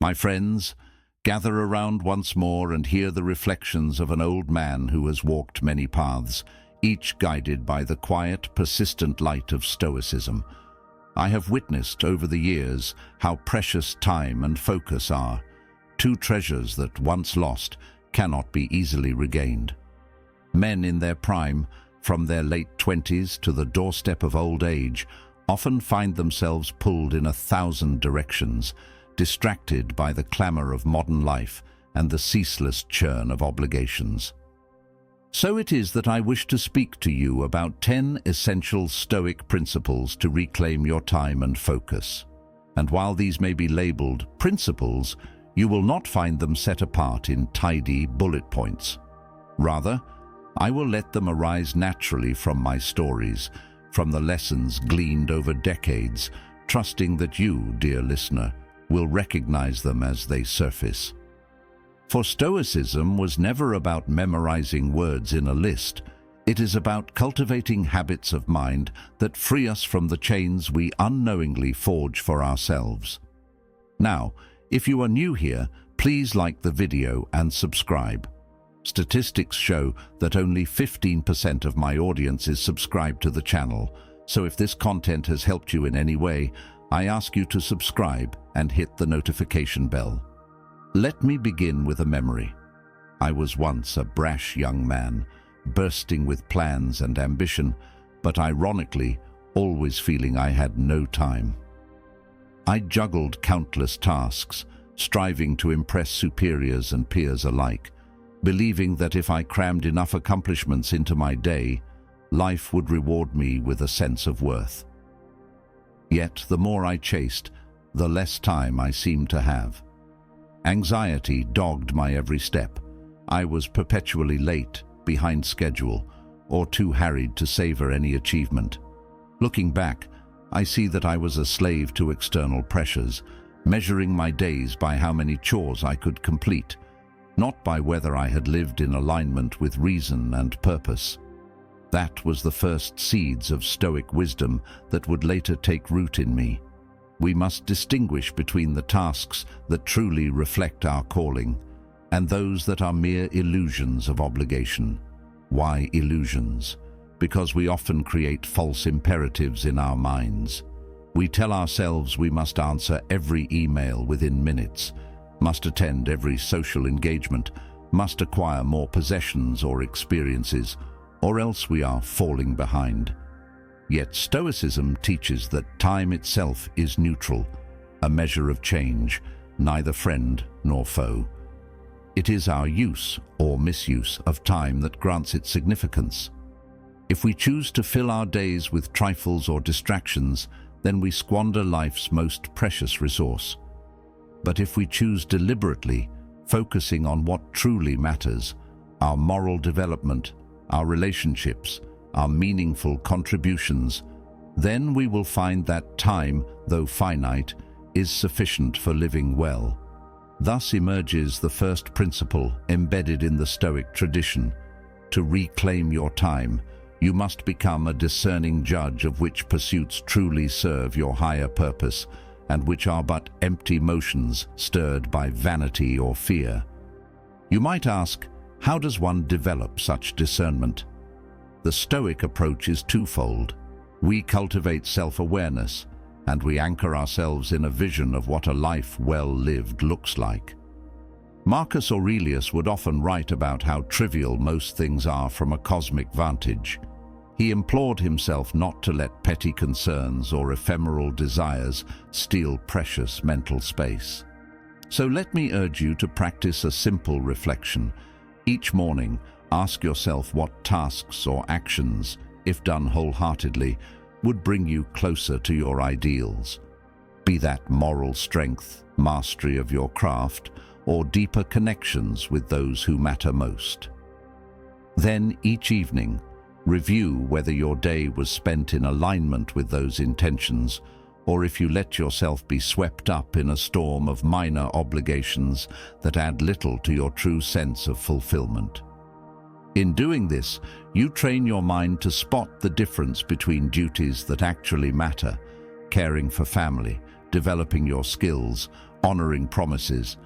My friends, gather around once more and hear the reflections of an old man who has walked many paths, each guided by the quiet, persistent light of Stoicism. I have witnessed over the years how precious time and focus are, two treasures that, once lost, cannot be easily regained. Men in their prime, from their late 20s to the doorstep of old age, often find themselves pulled in 1,000 directions, distracted by the clamor of modern life and the ceaseless churn of obligations. So it is that I wish to speak to you about 10 essential Stoic principles to reclaim your time and focus. And while these may be labeled principles, you will not find them set apart in tidy bullet points. Rather, I will let them arise naturally from my stories, from the lessons gleaned over decades, trusting that you, dear listener, will recognize them as they surface. For Stoicism was never about memorizing words in a list. It is about cultivating habits of mind that free us from the chains we unknowingly forge for ourselves. Now, if you are new here, please like the video and subscribe. Statistics show that only 15% of my audience is subscribed to the channel, so if this content has helped you in any way, I ask you to subscribe and hit the notification bell. Let me begin with a memory. I was once a brash young man, bursting with plans and ambition, but ironically, always feeling I had no time. I juggled countless tasks, striving to impress superiors and peers alike, believing that if I crammed enough accomplishments into my day, life would reward me with a sense of worth. Yet the more I chased, the less time I seemed to have. Anxiety dogged my every step. I was perpetually late, behind schedule, or too harried to savor any achievement. Looking back, I see that I was a slave to external pressures, measuring my days by how many chores I could complete, not by whether I had lived in alignment with reason and purpose. That was the first seeds of Stoic wisdom that would later take root in me. We must distinguish between the tasks that truly reflect our calling and those that are mere illusions of obligation. Why illusions? Because we often create false imperatives in our minds. We tell ourselves we must answer every email within minutes, must attend every social engagement, must acquire more possessions or experiences, or else we are falling behind. Yet Stoicism teaches that time itself is neutral, a measure of change, neither friend nor foe. It is our use or misuse of time that grants it significance. If we choose to fill our days with trifles or distractions, then we squander life's most precious resource. But if we choose deliberately, focusing on what truly matters, our moral development, our relationships, our meaningful contributions, then we will find that time, though finite, is sufficient for living well. Thus emerges the first principle embedded in the Stoic tradition. To reclaim your time, you must become a discerning judge of which pursuits truly serve your higher purpose and which are but empty motions stirred by vanity or fear. You might ask, how does one develop such discernment? The Stoic approach is twofold. We cultivate self-awareness, and we anchor ourselves in a vision of what a life well lived looks like. Marcus Aurelius would often write about how trivial most things are from a cosmic vantage. He implored himself not to let petty concerns or ephemeral desires steal precious mental space. So let me urge you to practice a simple reflection. Each morning, ask yourself what tasks or actions, if done wholeheartedly, would bring you closer to your ideals. Be that moral strength, mastery of your craft, or deeper connections with those who matter most. Then, each evening, review whether your day was spent in alignment with those intentions, or if you let yourself be swept up in a storm of minor obligations that add little to your true sense of fulfillment. In doing this, you train your mind to spot the difference between duties that actually matter, caring for family, developing your skills, honoring promises,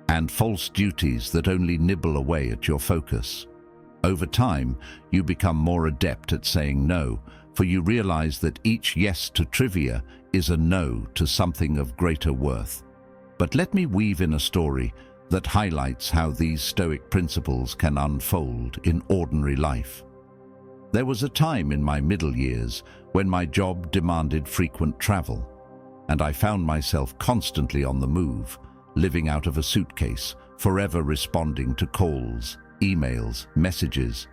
and false duties that only nibble away at your focus. Over time, you become more adept at saying no, for you realize that each yes to trivia is a no to something of greater worth. But let me weave in a story that highlights how these Stoic principles can unfold in ordinary life. There was a time in my middle years when my job demanded frequent travel, and I found myself constantly on the move, living out of a suitcase, forever responding to calls, emails, messages.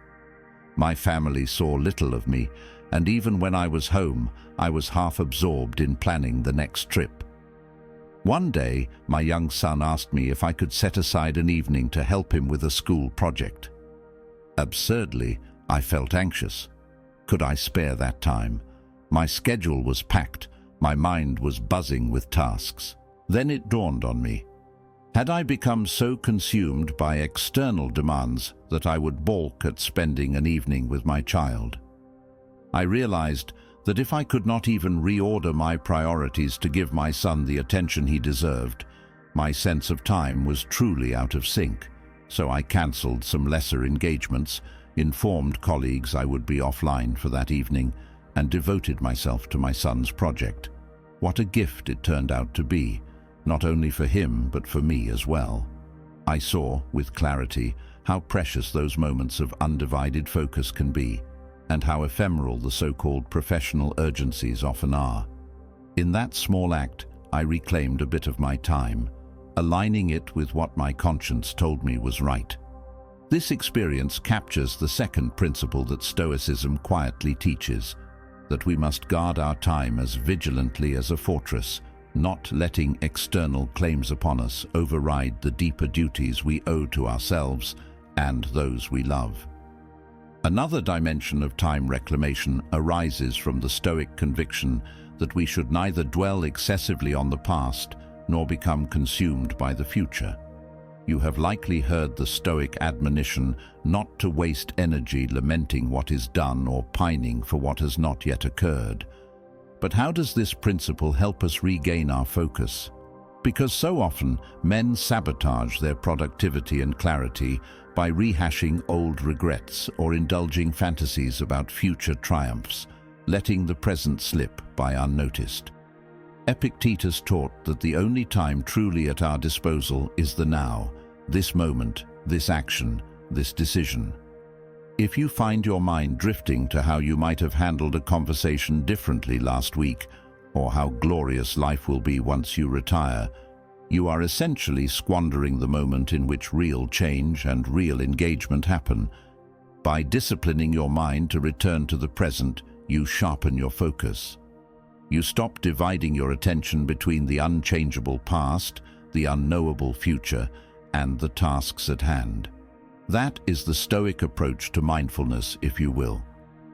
My family saw little of me, and even when I was home, I was half absorbed in planning the next trip. One day, my young son asked me if I could set aside an evening to help him with a school project. Absurdly, I felt anxious. Could I spare that time? My schedule was packed, my mind was buzzing with tasks. Then it dawned on me. Had I become so consumed by external demands that I would balk at spending an evening with my child? I realized that if I could not even reorder my priorities to give my son the attention he deserved, my sense of time was truly out of sync. So I cancelled some lesser engagements, informed colleagues I would be offline for that evening, and devoted myself to my son's project. What a gift it turned out to be, not only for him but for me as well. I saw, with clarity, how precious those moments of undivided focus can be, and how ephemeral the so-called professional urgencies often are. In that small act, I reclaimed a bit of my time, aligning it with what my conscience told me was right. This experience captures the second principle that Stoicism quietly teaches, that we must guard our time as vigilantly as a fortress, not letting external claims upon us override the deeper duties we owe to ourselves and those we love. Another dimension of time reclamation arises from the Stoic conviction that we should neither dwell excessively on the past nor become consumed by the future. You have likely heard the Stoic admonition not to waste energy lamenting what is done or pining for what has not yet occurred. But how does this principle help us regain our focus? Because so often men sabotage their productivity and clarity by rehashing old regrets or indulging fantasies about future triumphs, letting the present slip by unnoticed. Epictetus taught that the only time truly at our disposal is the now, this moment, this action, this decision. If you find your mind drifting to how you might have handled a conversation differently last week, or how glorious life will be once you retire, you are essentially squandering the moment in which real change and real engagement happen. By disciplining your mind to return to the present, you sharpen your focus. You stop dividing your attention between the unchangeable past, the unknowable future, and the tasks at hand. That is the Stoic approach to mindfulness, if you will.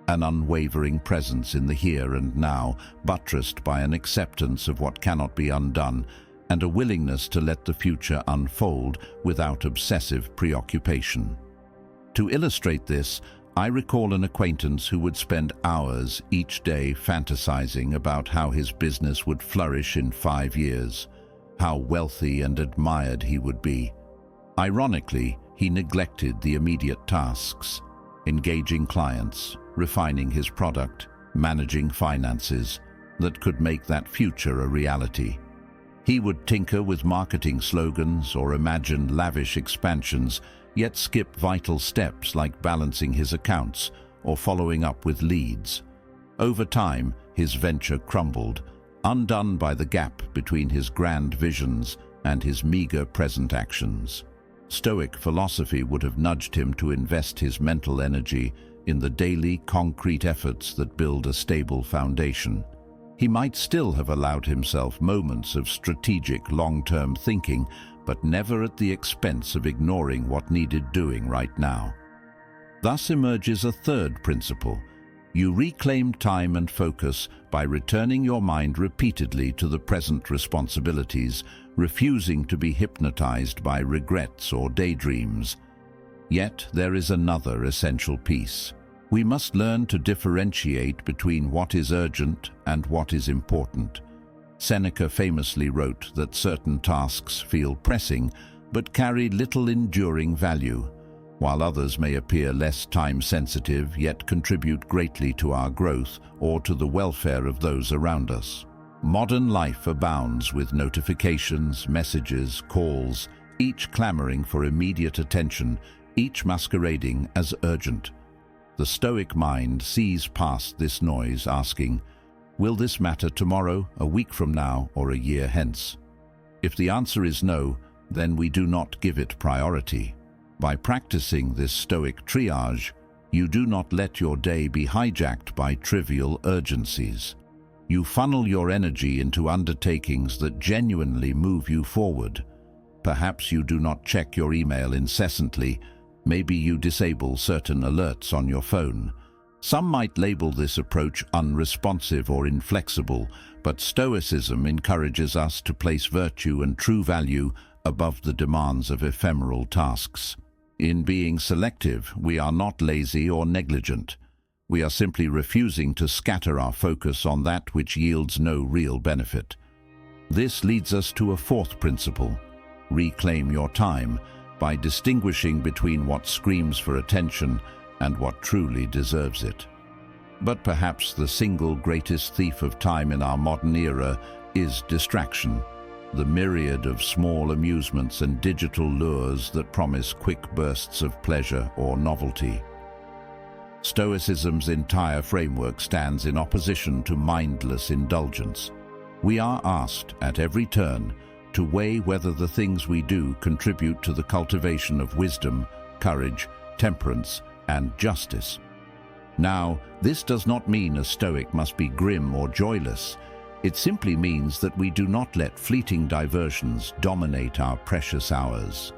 An unwavering presence in the here and now, buttressed by an acceptance of what cannot be undone, and a willingness to let the future unfold without obsessive preoccupation. To illustrate this, I recall an acquaintance who would spend hours each day fantasizing about how his business would flourish in 5 years, how wealthy and admired he would be. Ironically, he neglected the immediate tasks, engaging clients, refining his product, managing finances, that could make that future a reality. He would tinker with marketing slogans or imagine lavish expansions, yet skip vital steps like balancing his accounts or following up with leads. Over time, his venture crumbled, undone by the gap between his grand visions and his meager present actions. Stoic philosophy would have nudged him to invest his mental energy in the daily, concrete efforts that build a stable foundation. He might still have allowed himself moments of strategic, long-term thinking, but never at the expense of ignoring what needed doing right now. Thus emerges a third principle. You reclaim time and focus by returning your mind repeatedly to the present responsibilities, refusing to be hypnotized by regrets or daydreams. Yet there is another essential piece. We must learn to differentiate between what is urgent and what is important. Seneca famously wrote that certain tasks feel pressing but carry little enduring value, while others may appear less time-sensitive yet contribute greatly to our growth or to the welfare of those around us. Modern life abounds with notifications, messages, calls, each clamoring for immediate attention, each masquerading as urgent. The Stoic mind sees past this noise, asking, will this matter tomorrow, a week from now, or a year hence? If the answer is no, then we do not give it priority. By practicing this Stoic triage, you do not let your day be hijacked by trivial urgencies. You funnel your energy into undertakings that genuinely move you forward. Perhaps you do not check your email incessantly. Maybe you disable certain alerts on your phone. Some might label this approach unresponsive or inflexible, but Stoicism encourages us to place virtue and true value above the demands of ephemeral tasks. In being selective, we are not lazy or negligent. We are simply refusing to scatter our focus on that which yields no real benefit. This leads us to a fourth principle: reclaim your time, by distinguishing between what screams for attention and what truly deserves it. But perhaps the single greatest thief of time in our modern era is distraction, the myriad of small amusements and digital lures that promise quick bursts of pleasure or novelty. Stoicism's entire framework stands in opposition to mindless indulgence. We are asked at every turn to weigh whether the things we do contribute to the cultivation of wisdom, courage, temperance, and justice. Now, this does not mean a Stoic must be grim or joyless. It simply means that we do not let fleeting diversions dominate our precious hours.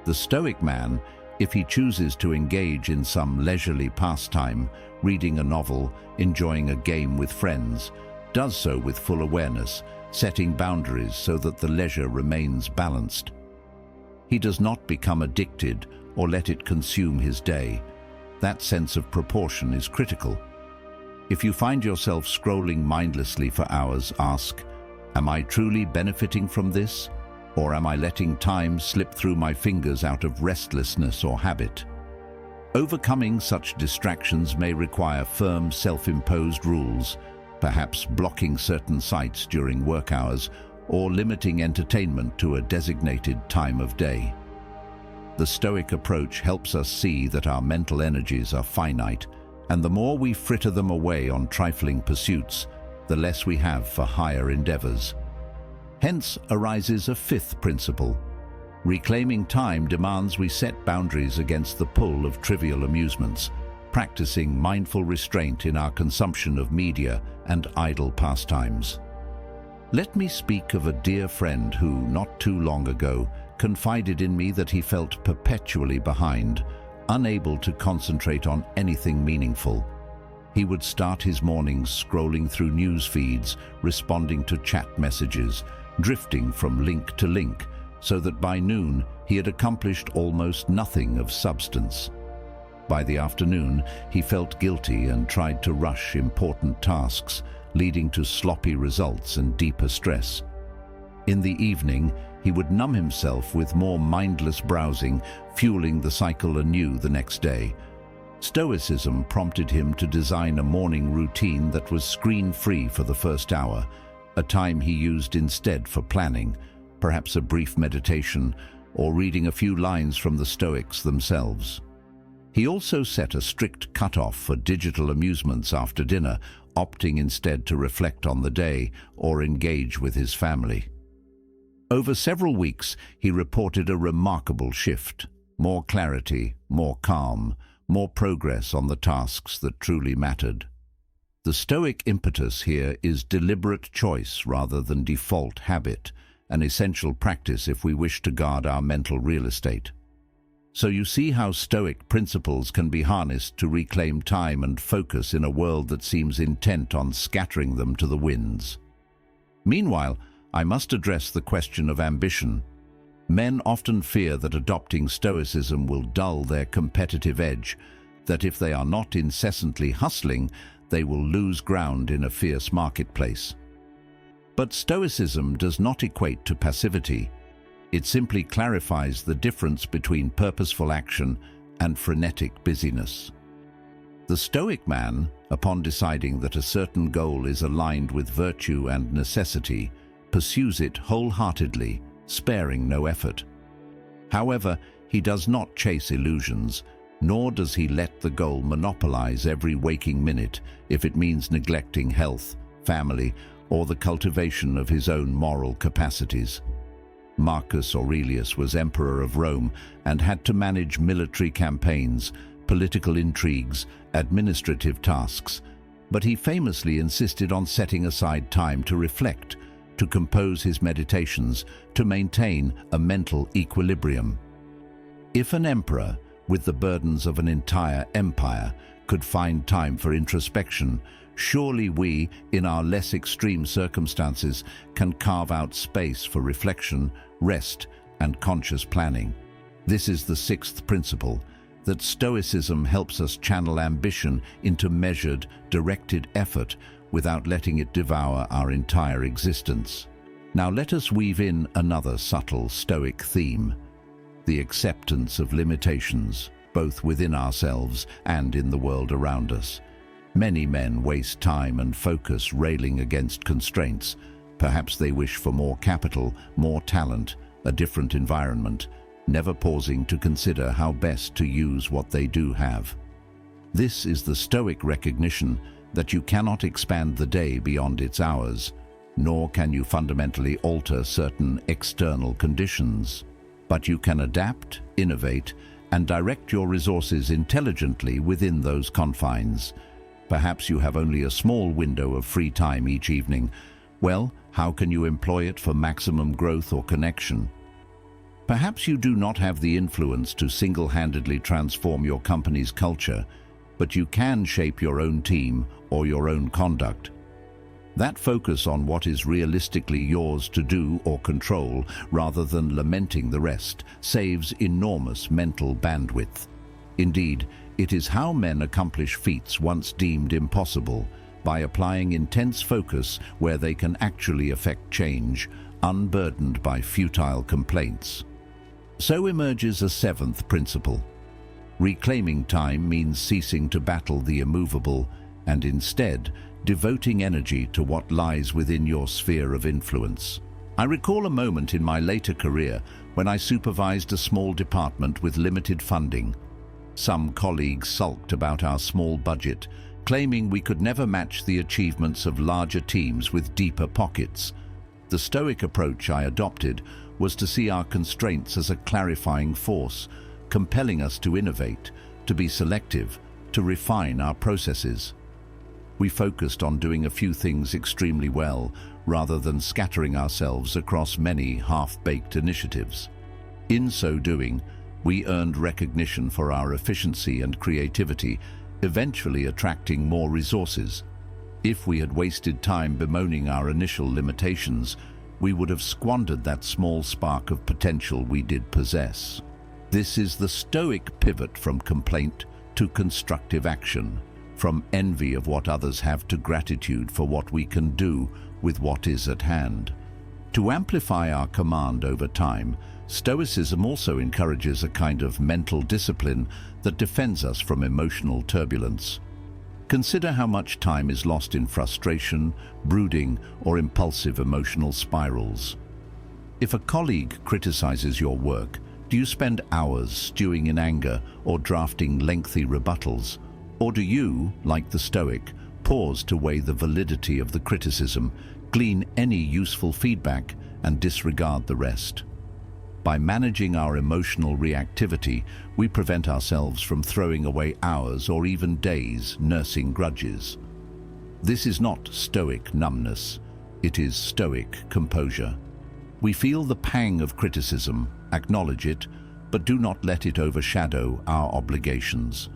The Stoic man, if he chooses to engage in some leisurely pastime, reading a novel, enjoying a game with friends, does so with full awareness, setting boundaries so that the leisure remains balanced. He does not become addicted or let it consume his day. That sense of proportion is critical. If you find yourself scrolling mindlessly for hours, ask, am I truly benefiting from this? Or am I letting time slip through my fingers out of restlessness or habit? Overcoming such distractions may require firm, self-imposed rules, perhaps blocking certain sites during work hours or limiting entertainment to a designated time of day. The Stoic approach helps us see that our mental energies are finite, and the more we fritter them away on trifling pursuits, the less we have for higher endeavors. Hence arises a fifth principle. Reclaiming time demands we set boundaries against the pull of trivial amusements, practicing mindful restraint in our consumption of media and idle pastimes. Let me speak of a dear friend who, not too long ago, confided in me that he felt perpetually behind, unable to concentrate on anything meaningful. He would start his mornings scrolling through news feeds, responding to chat messages, drifting from link to link, so that by noon he had accomplished almost nothing of substance. By the afternoon, he felt guilty and tried to rush important tasks, leading to sloppy results and deeper stress. In the evening, he would numb himself with more mindless browsing, fueling the cycle anew the next day. Stoicism prompted him to design a morning routine that was screen-free for the first hour, a time he used instead for planning, perhaps a brief meditation, or reading a few lines from the Stoics themselves. He also set a strict cutoff for digital amusements after dinner, opting instead to reflect on the day or engage with his family. Over several weeks, he reported a remarkable shift: more clarity, more calm, more progress on the tasks that truly mattered. The Stoic impetus here is deliberate choice rather than default habit, an essential practice if we wish to guard our mental real estate. So you see how Stoic principles can be harnessed to reclaim time and focus in a world that seems intent on scattering them to the winds. Meanwhile, I must address the question of ambition. Men often fear that adopting Stoicism will dull their competitive edge, that if they are not incessantly hustling, they will lose ground in a fierce marketplace. But Stoicism does not equate to passivity. It simply clarifies the difference between purposeful action and frenetic busyness. The Stoic man, upon deciding that a certain goal is aligned with virtue and necessity, pursues it wholeheartedly, sparing no effort. However, he does not chase illusions, nor does he let the goal monopolize every waking minute if it means neglecting health, family, or the cultivation of his own moral capacities. Marcus Aurelius was emperor of Rome and had to manage military campaigns, political intrigues, administrative tasks, but he famously insisted on setting aside time to reflect, to compose his meditations, to maintain a mental equilibrium. If an emperor, with the burdens of an entire empire, could find time for introspection, surely we, in our less extreme circumstances, can carve out space for reflection, rest, and conscious planning. This is the sixth principle, that Stoicism helps us channel ambition into measured, directed effort without letting it devour our entire existence. Now let us weave in another subtle Stoic theme, the acceptance of limitations, both within ourselves and in the world around us. Many men waste time and focus railing against constraints. Perhaps they wish for more capital, more talent, a different environment, never pausing to consider how best to use what they do have. This is the Stoic recognition that you cannot expand the day beyond its hours, nor can you fundamentally alter certain external conditions. But you can adapt, innovate, and direct your resources intelligently within those confines. Perhaps you have only a small window of free time each evening. Well, how can you employ it for maximum growth or connection? Perhaps you do not have the influence to single-handedly transform your company's culture, but you can shape your own team or your own conduct. That focus on what is realistically yours to do or control, rather than lamenting the rest, saves enormous mental bandwidth. Indeed, it is how men accomplish feats once deemed impossible, by applying intense focus where they can actually affect change, unburdened by futile complaints. So emerges a seventh principle. Reclaiming time means ceasing to battle the immovable and instead devoting energy to what lies within your sphere of influence. I recall a moment in my later career when I supervised a small department with limited funding. Some colleagues sulked about our small budget, claiming we could never match the achievements of larger teams with deeper pockets. The Stoic approach I adopted was to see our constraints as a clarifying force, compelling us to innovate, to be selective, to refine our processes. We focused on doing a few things extremely well, rather than scattering ourselves across many half-baked initiatives. In so doing, we earned recognition for our efficiency and creativity, eventually attracting more resources. If we had wasted time bemoaning our initial limitations, we would have squandered that small spark of potential we did possess. This is the Stoic pivot from complaint to constructive action, from envy of what others have to gratitude for what we can do with what is at hand. To amplify our command over time, Stoicism also encourages a kind of mental discipline that defends us from emotional turbulence. Consider how much time is lost in frustration, brooding, or impulsive emotional spirals. If a colleague criticizes your work, do you spend hours stewing in anger or drafting lengthy rebuttals? Or do you, like the Stoic, pause to weigh the validity of the criticism, glean any useful feedback, and disregard the rest? By managing our emotional reactivity, we prevent ourselves from throwing away hours or even days nursing grudges. This is not Stoic numbness, it is Stoic composure. We feel the pang of criticism, acknowledge it, but do not let it overshadow our obligations.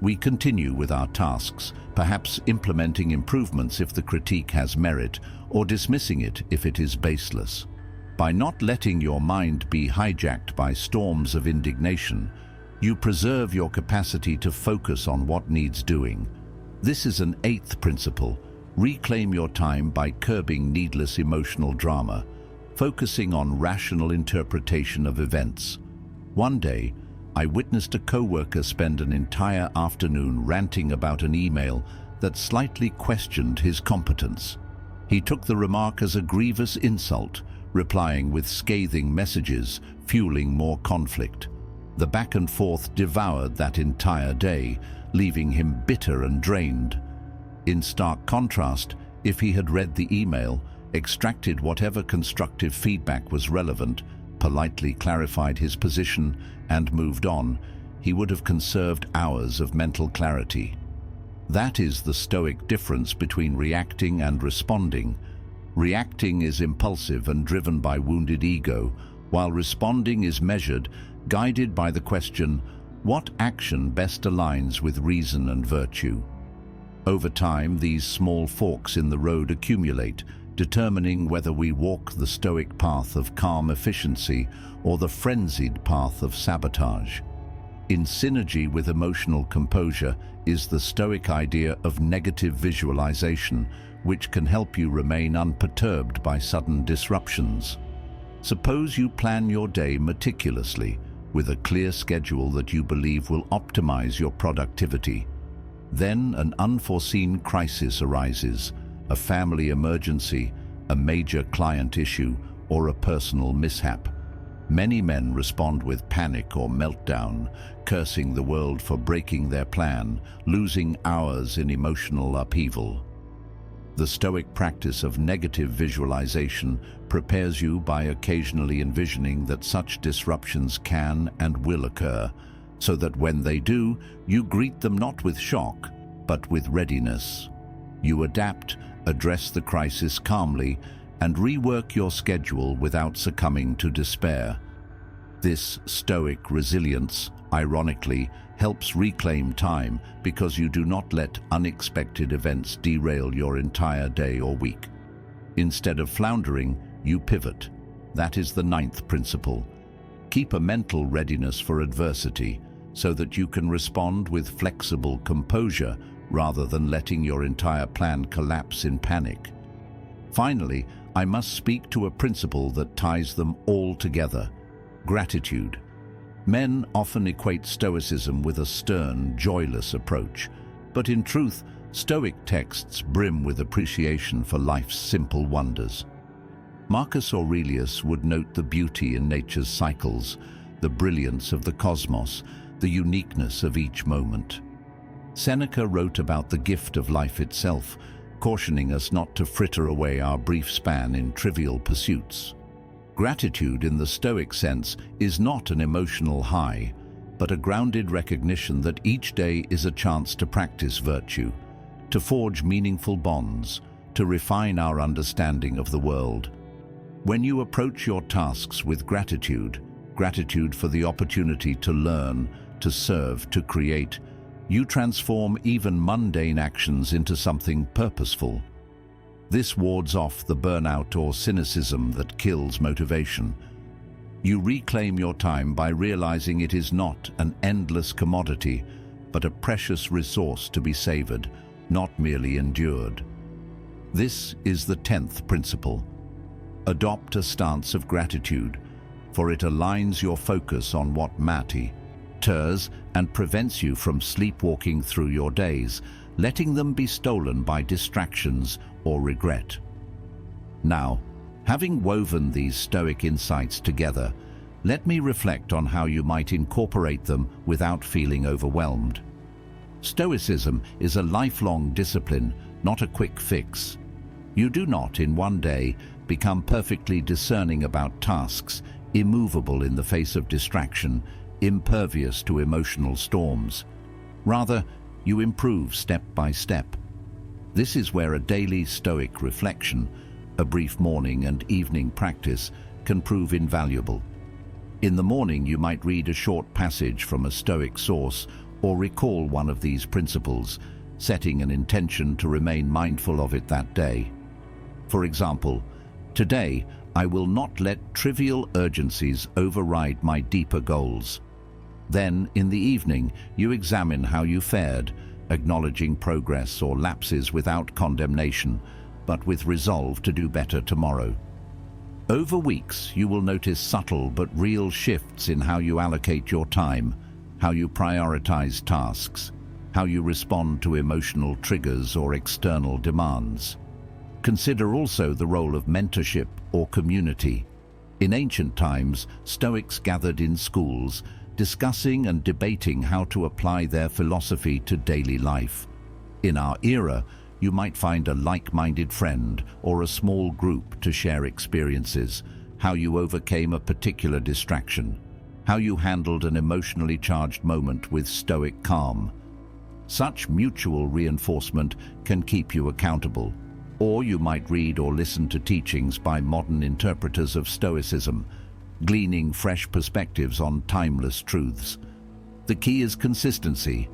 We continue with our tasks, perhaps implementing improvements if the critique has merit, or dismissing it if it is baseless. By not letting your mind be hijacked by storms of indignation, you preserve your capacity to focus on what needs doing. This is an eighth principle. Reclaim your time by curbing needless emotional drama, focusing on rational interpretation of events. One day, I witnessed a co-worker spend an entire afternoon ranting about an email that slightly questioned his competence. He took the remark as a grievous insult, replying with scathing messages, fueling more conflict. The back and forth devoured that entire day, leaving him bitter and drained. In stark contrast, if he had read the email, extracted whatever constructive feedback was relevant, politely clarified his position, and moved on, he would have conserved hours of mental clarity. That is the Stoic difference between reacting and responding. Reacting is impulsive and driven by wounded ego, while responding is measured, guided by the question, what action best aligns with reason and virtue? Over time, these small forks in the road accumulate, determining whether we walk the Stoic path of calm efficiency or the frenzied path of sabotage. In synergy with emotional composure is the Stoic idea of negative visualization, which can help you remain unperturbed by sudden disruptions. Suppose you plan your day meticulously, with a clear schedule that you believe will optimize your productivity. Then an unforeseen crisis arises, a family emergency, a major client issue, or a personal mishap. Many men respond with panic or meltdown, cursing the world for breaking their plan, losing hours in emotional upheaval. The Stoic practice of negative visualization prepares you by occasionally envisioning that such disruptions can and will occur, so that when they do, you greet them not with shock, but with readiness. You adapt, address the crisis calmly, and rework your schedule without succumbing to despair. This Stoic resilience, ironically, helps reclaim time because you do not let unexpected events derail your entire day or week. Instead of floundering, you pivot. That is the 9th principle. Keep a mental readiness for adversity so that you can respond with flexible composure rather than letting your entire plan collapse in panic. Finally, I must speak to a principle that ties them all together: gratitude. Men often equate Stoicism with a stern, joyless approach, but in truth, Stoic texts brim with appreciation for life's simple wonders. Marcus Aurelius would note the beauty in nature's cycles, the brilliance of the cosmos, the uniqueness of each moment. Seneca wrote about the gift of life itself, cautioning us not to fritter away our brief span in trivial pursuits. Gratitude in the Stoic sense is not an emotional high, but a grounded recognition that each day is a chance to practice virtue, to forge meaningful bonds, to refine our understanding of the world. When you approach your tasks with gratitude for the opportunity to learn, to serve, to create, you transform even mundane actions into something purposeful. This wards off the burnout or cynicism that kills motivation. You reclaim your time by realizing it is not an endless commodity, but a precious resource to be savored, not merely endured. This is the 10th principle. Adopt a stance of gratitude, for it aligns your focus on what matters and prevents you from sleepwalking through your days, letting them be stolen by distractions or regret. Now, having woven these Stoic insights together, let me reflect on how you might incorporate them without feeling overwhelmed. Stoicism is a lifelong discipline, not a quick fix. You do not, in one day, become perfectly discerning about tasks, immovable in the face of distraction, impervious to emotional storms. Rather, you improve step by step. This is where a daily Stoic reflection, a brief morning and evening practice, can prove invaluable. In the morning, you might read a short passage from a Stoic source or recall one of these principles, setting an intention to remain mindful of it that day. For example, today, I will not let trivial urgencies override my deeper goals. Then, in the evening, you examine how you fared, acknowledging progress or lapses without condemnation, but with resolve to do better tomorrow. Over weeks, you will notice subtle but real shifts in how you allocate your time, how you prioritize tasks, how you respond to emotional triggers or external demands. Consider also the role of mentorship or community. In ancient times, Stoics gathered in schools, discussing and debating how to apply their philosophy to daily life. In our era, you might find a like-minded friend or a small group to share experiences, how you overcame a particular distraction, how you handled an emotionally charged moment with stoic calm. Such mutual reinforcement can keep you accountable. Or you might read or listen to teachings by modern interpreters of Stoicism, gleaning fresh perspectives on timeless truths. The key is consistency.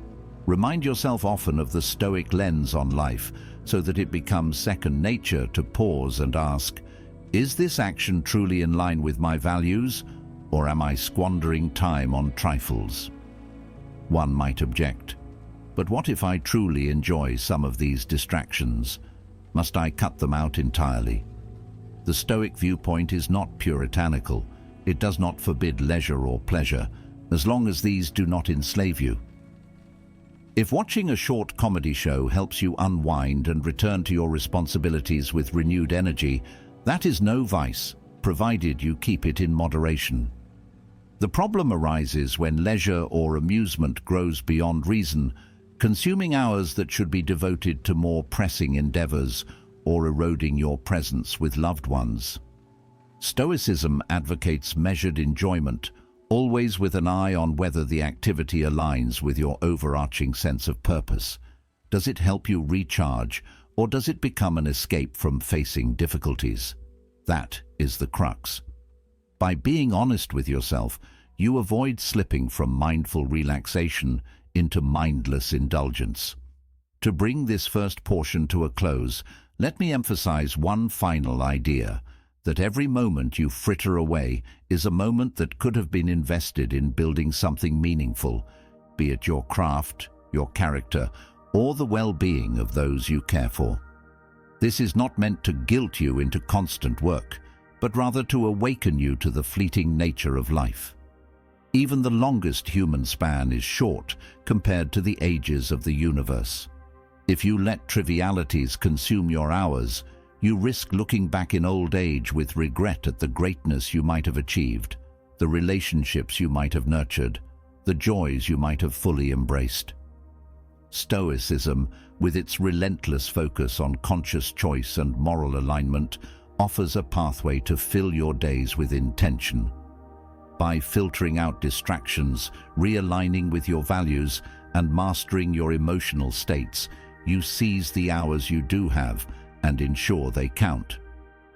Remind yourself often of the Stoic lens on life so that it becomes second nature to pause and ask, is this action truly in line with my values, or am I squandering time on trifles? One might object, but what if I truly enjoy some of these distractions? Must I cut them out entirely? The Stoic viewpoint is not puritanical. It does not forbid leisure or pleasure, as long as these do not enslave you. If watching a short comedy show helps you unwind and return to your responsibilities with renewed energy, that is no vice, provided you keep it in moderation. The problem arises when leisure or amusement grows beyond reason, consuming hours that should be devoted to more pressing endeavors or eroding your presence with loved ones. Stoicism advocates measured enjoyment, always with an eye on whether the activity aligns with your overarching sense of purpose. Does it help you recharge, or does it become an escape from facing difficulties? That is the crux. By being honest with yourself, you avoid slipping from mindful relaxation into mindless indulgence. To bring this first portion to a close, let me emphasize one final idea, that every moment you fritter away is a moment that could have been invested in building something meaningful, be it your craft, your character, or the well-being of those you care for. This is not meant to guilt you into constant work, but rather to awaken you to the fleeting nature of life. Even the longest human span is short compared to the ages of the universe. If you let trivialities consume your hours, you risk looking back in old age with regret at the greatness you might have achieved, the relationships you might have nurtured, the joys you might have fully embraced. Stoicism, with its relentless focus on conscious choice and moral alignment, offers a pathway to fill your days with intention. By filtering out distractions, realigning with your values, and mastering your emotional states, you seize the hours you do have and ensure they count.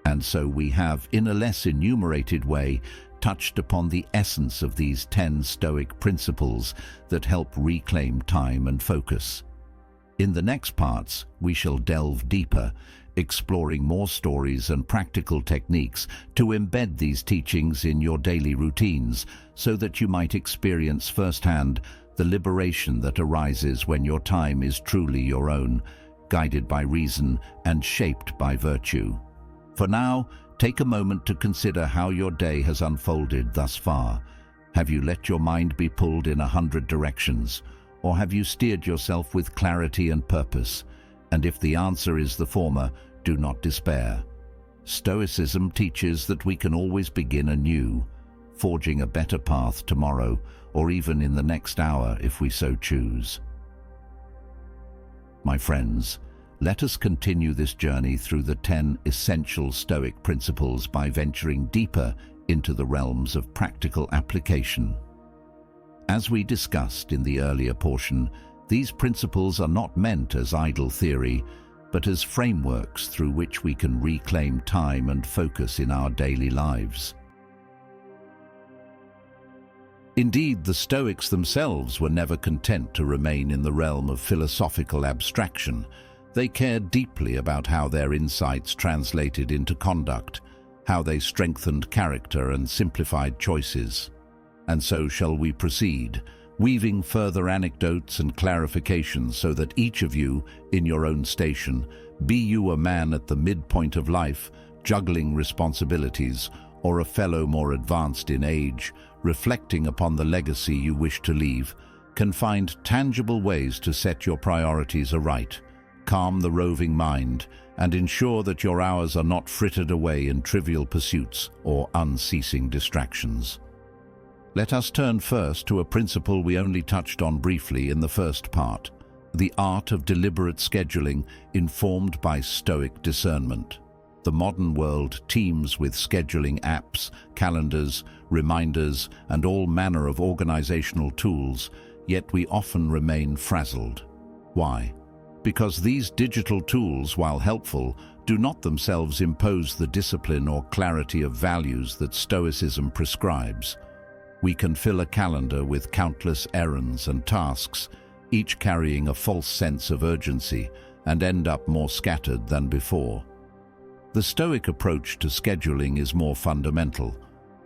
And so we have, in a less enumerated way, touched upon the essence of these 10 Stoic principles that help reclaim time and focus. In the next parts, we shall delve deeper, exploring more stories and practical techniques to embed these teachings in your daily routines so that you might experience firsthand the liberation that arises when your time is truly your own, guided by reason and shaped by virtue. For now, take a moment to consider how your day has unfolded thus far. Have you let your mind be pulled in 100 directions, or have you steered yourself with clarity and purpose? And if the answer is the former, do not despair. Stoicism teaches that we can always begin anew, forging a better path tomorrow, or even in the next hour if we so choose. My friends, let us continue this journey through the 10 essential Stoic principles by venturing deeper into the realms of practical application. As we discussed in the earlier portion, these principles are not meant as idle theory, but as frameworks through which we can reclaim time and focus in our daily lives. Indeed, the Stoics themselves were never content to remain in the realm of philosophical abstraction. They cared deeply about how their insights translated into conduct, how they strengthened character and simplified choices. And so shall we proceed, weaving further anecdotes and clarifications so that each of you, in your own station, be you a man at the midpoint of life, juggling responsibilities, or a fellow more advanced in age, reflecting upon the legacy you wish to leave, can find tangible ways to set your priorities aright, calm the roving mind, and ensure that your hours are not frittered away in trivial pursuits or unceasing distractions. Let us turn first to a principle we only touched on briefly in the first part, the art of deliberate scheduling informed by Stoic discernment. The modern world teems with scheduling apps, calendars, reminders, and all manner of organizational tools, yet we often remain frazzled. Why? Because these digital tools, while helpful, do not themselves impose the discipline or clarity of values that Stoicism prescribes. We can fill a calendar with countless errands and tasks, each carrying a false sense of urgency, and end up more scattered than before. The Stoic approach to scheduling is more fundamental.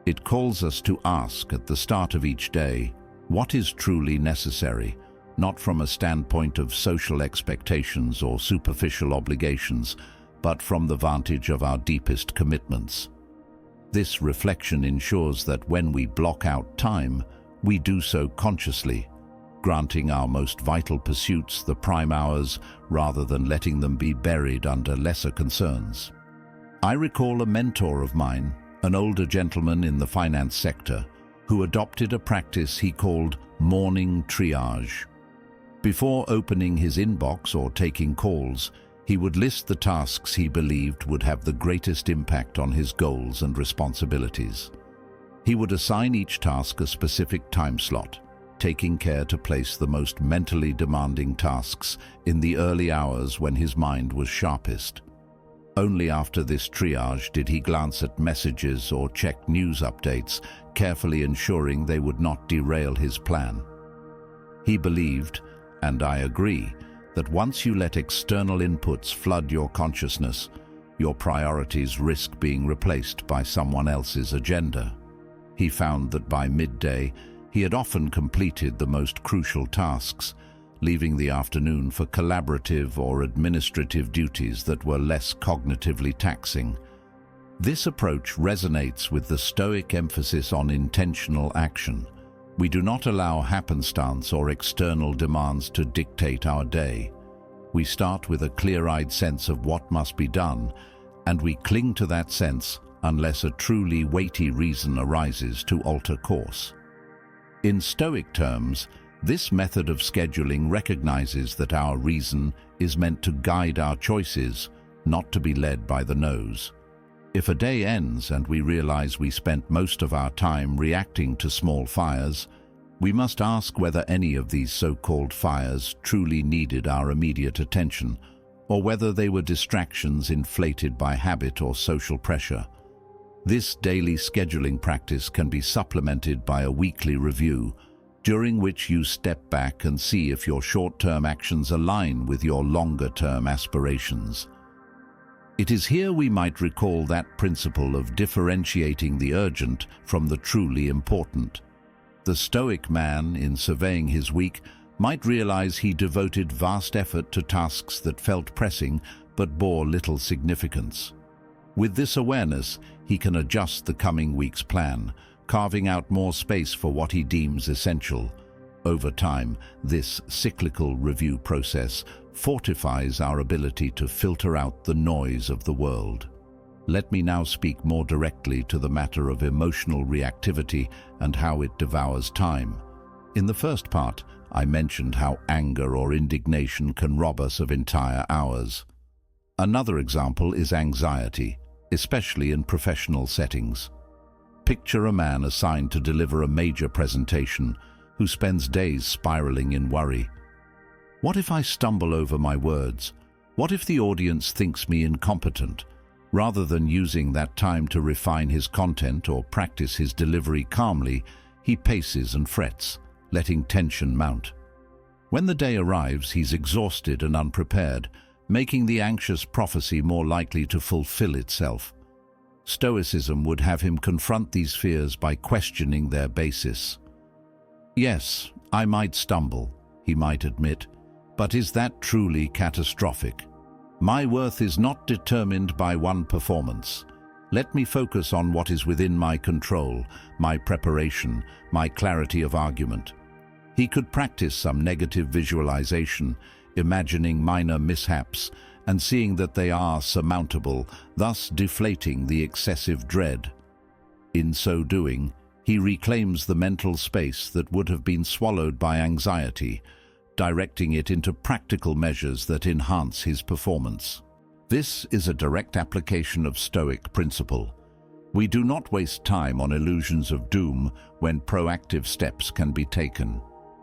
It calls us to ask at the start of each day, what is truly necessary, not from a standpoint of social expectations or superficial obligations, but from the vantage of our deepest commitments. This reflection ensures that when we block out time, we do so consciously, granting our most vital pursuits the prime hours rather than letting them be buried under lesser concerns. I recall a mentor of mine, an older gentleman in the finance sector, who adopted a practice he called morning triage. Before opening his inbox or taking calls, he would list the tasks he believed would have the greatest impact on his goals and responsibilities. He would assign each task a specific time slot, taking care to place the most mentally demanding tasks in the early hours when his mind was sharpest. Only after this triage did he glance at messages or check news updates, carefully ensuring they would not derail his plan. He believed, and I agree, that once you let external inputs flood your consciousness, your priorities risk being replaced by someone else's agenda. He found that by midday, he had often completed the most crucial tasks, leaving the afternoon for collaborative or administrative duties that were less cognitively taxing. This approach resonates with the Stoic emphasis on intentional action. We do not allow happenstance or external demands to dictate our day. We start with a clear-eyed sense of what must be done, and we cling to that sense unless a truly weighty reason arises to alter course. In Stoic terms, this method of scheduling recognizes that our reason is meant to guide our choices, not to be led by the nose. If a day ends and we realize we spent most of our time reacting to small fires, we must ask whether any of these so-called fires truly needed our immediate attention, or whether they were distractions inflated by habit or social pressure. This daily scheduling practice can be supplemented by a weekly review, during which you step back and see if your short-term actions align with your longer-term aspirations. It is here we might recall that principle of differentiating the urgent from the truly important. The Stoic man, in surveying his week, might realize he devoted vast effort to tasks that felt pressing but bore little significance. With this awareness, he can adjust the coming week's plan, carving out more space for what he deems essential. Over time, this cyclical review process fortifies our ability to filter out the noise of the world. Let me now speak more directly to the matter of emotional reactivity and how it devours time. In the first part, I mentioned how anger or indignation can rob us of entire hours. Another example is anxiety, especially in professional settings. Picture a man assigned to deliver a major presentation who spends days spiraling in worry. What if I stumble over my words? What if the audience thinks me incompetent? Rather than using that time to refine his content or practice his delivery calmly, he paces and frets, letting tension mount. When the day arrives, he's exhausted and unprepared, making the anxious prophecy more likely to fulfill itself. Stoicism would have him confront these fears by questioning their basis. Yes, I might stumble, he might admit, but is that truly catastrophic? My worth is not determined by one performance. Let me focus on what is within my control, my preparation, my clarity of argument. He could practice some negative visualization, imagining minor mishaps and seeing that they are surmountable, thus deflating the excessive dread. In so doing, he reclaims the mental space that would have been swallowed by anxiety, directing it into practical measures that enhance his performance. This is a direct application of Stoic principle. We do not waste time on illusions of doom when proactive steps can be taken.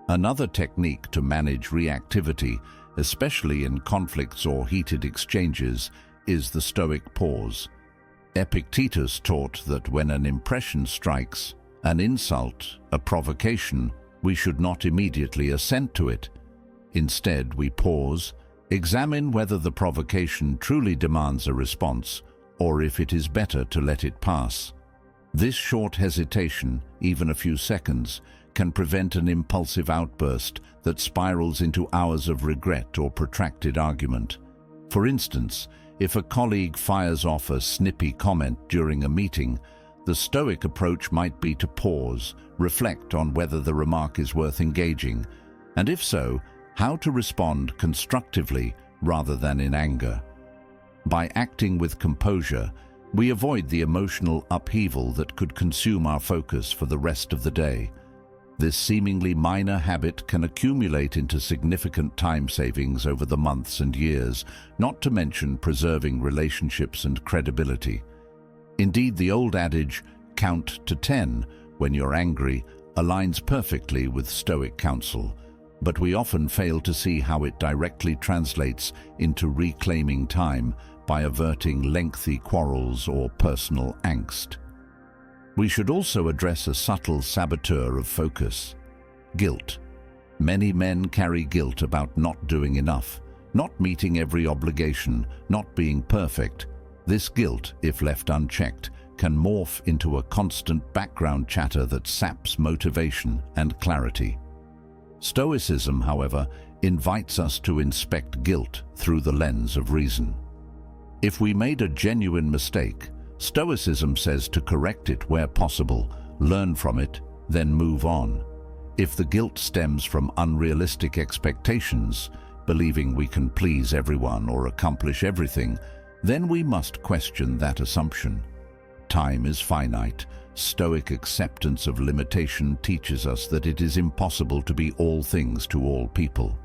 Another technique to manage reactivity, especially in conflicts or heated exchanges, is the Stoic pause. Epictetus taught that when an impression strikes, an insult, a provocation, we should not immediately assent to it. Instead, we pause, examine whether the provocation truly demands a response, or if it is better to let it pass. This short hesitation, even a few seconds, can prevent an impulsive outburst that spirals into hours of regret or protracted argument. For instance, if a colleague fires off a snippy comment during a meeting, the Stoic approach might be to pause, reflect on whether the remark is worth engaging, and if so, how to respond constructively rather than in anger. By acting with composure, we avoid the emotional upheaval that could consume our focus for the rest of the day. This seemingly minor habit can accumulate into significant time savings over the months and years, not to mention preserving relationships and credibility. Indeed, the old adage, "Count to 10 when you're angry," aligns perfectly with Stoic counsel, but we often fail to see how it directly translates into reclaiming time by averting lengthy quarrels or personal angst. We should also address a subtle saboteur of focus: guilt. Many men carry guilt about not doing enough, not meeting every obligation, not being perfect. This guilt, if left unchecked, can morph into a constant background chatter that saps motivation and clarity. Stoicism, however, invites us to inspect guilt through the lens of reason. If we made a genuine mistake, Stoicism says to correct it where possible, learn from it, then move on. If the guilt stems from unrealistic expectations, believing we can please everyone or accomplish everything, then we must question that assumption. Time is finite. Stoic acceptance of limitation teaches us that it is impossible to be all things to all people.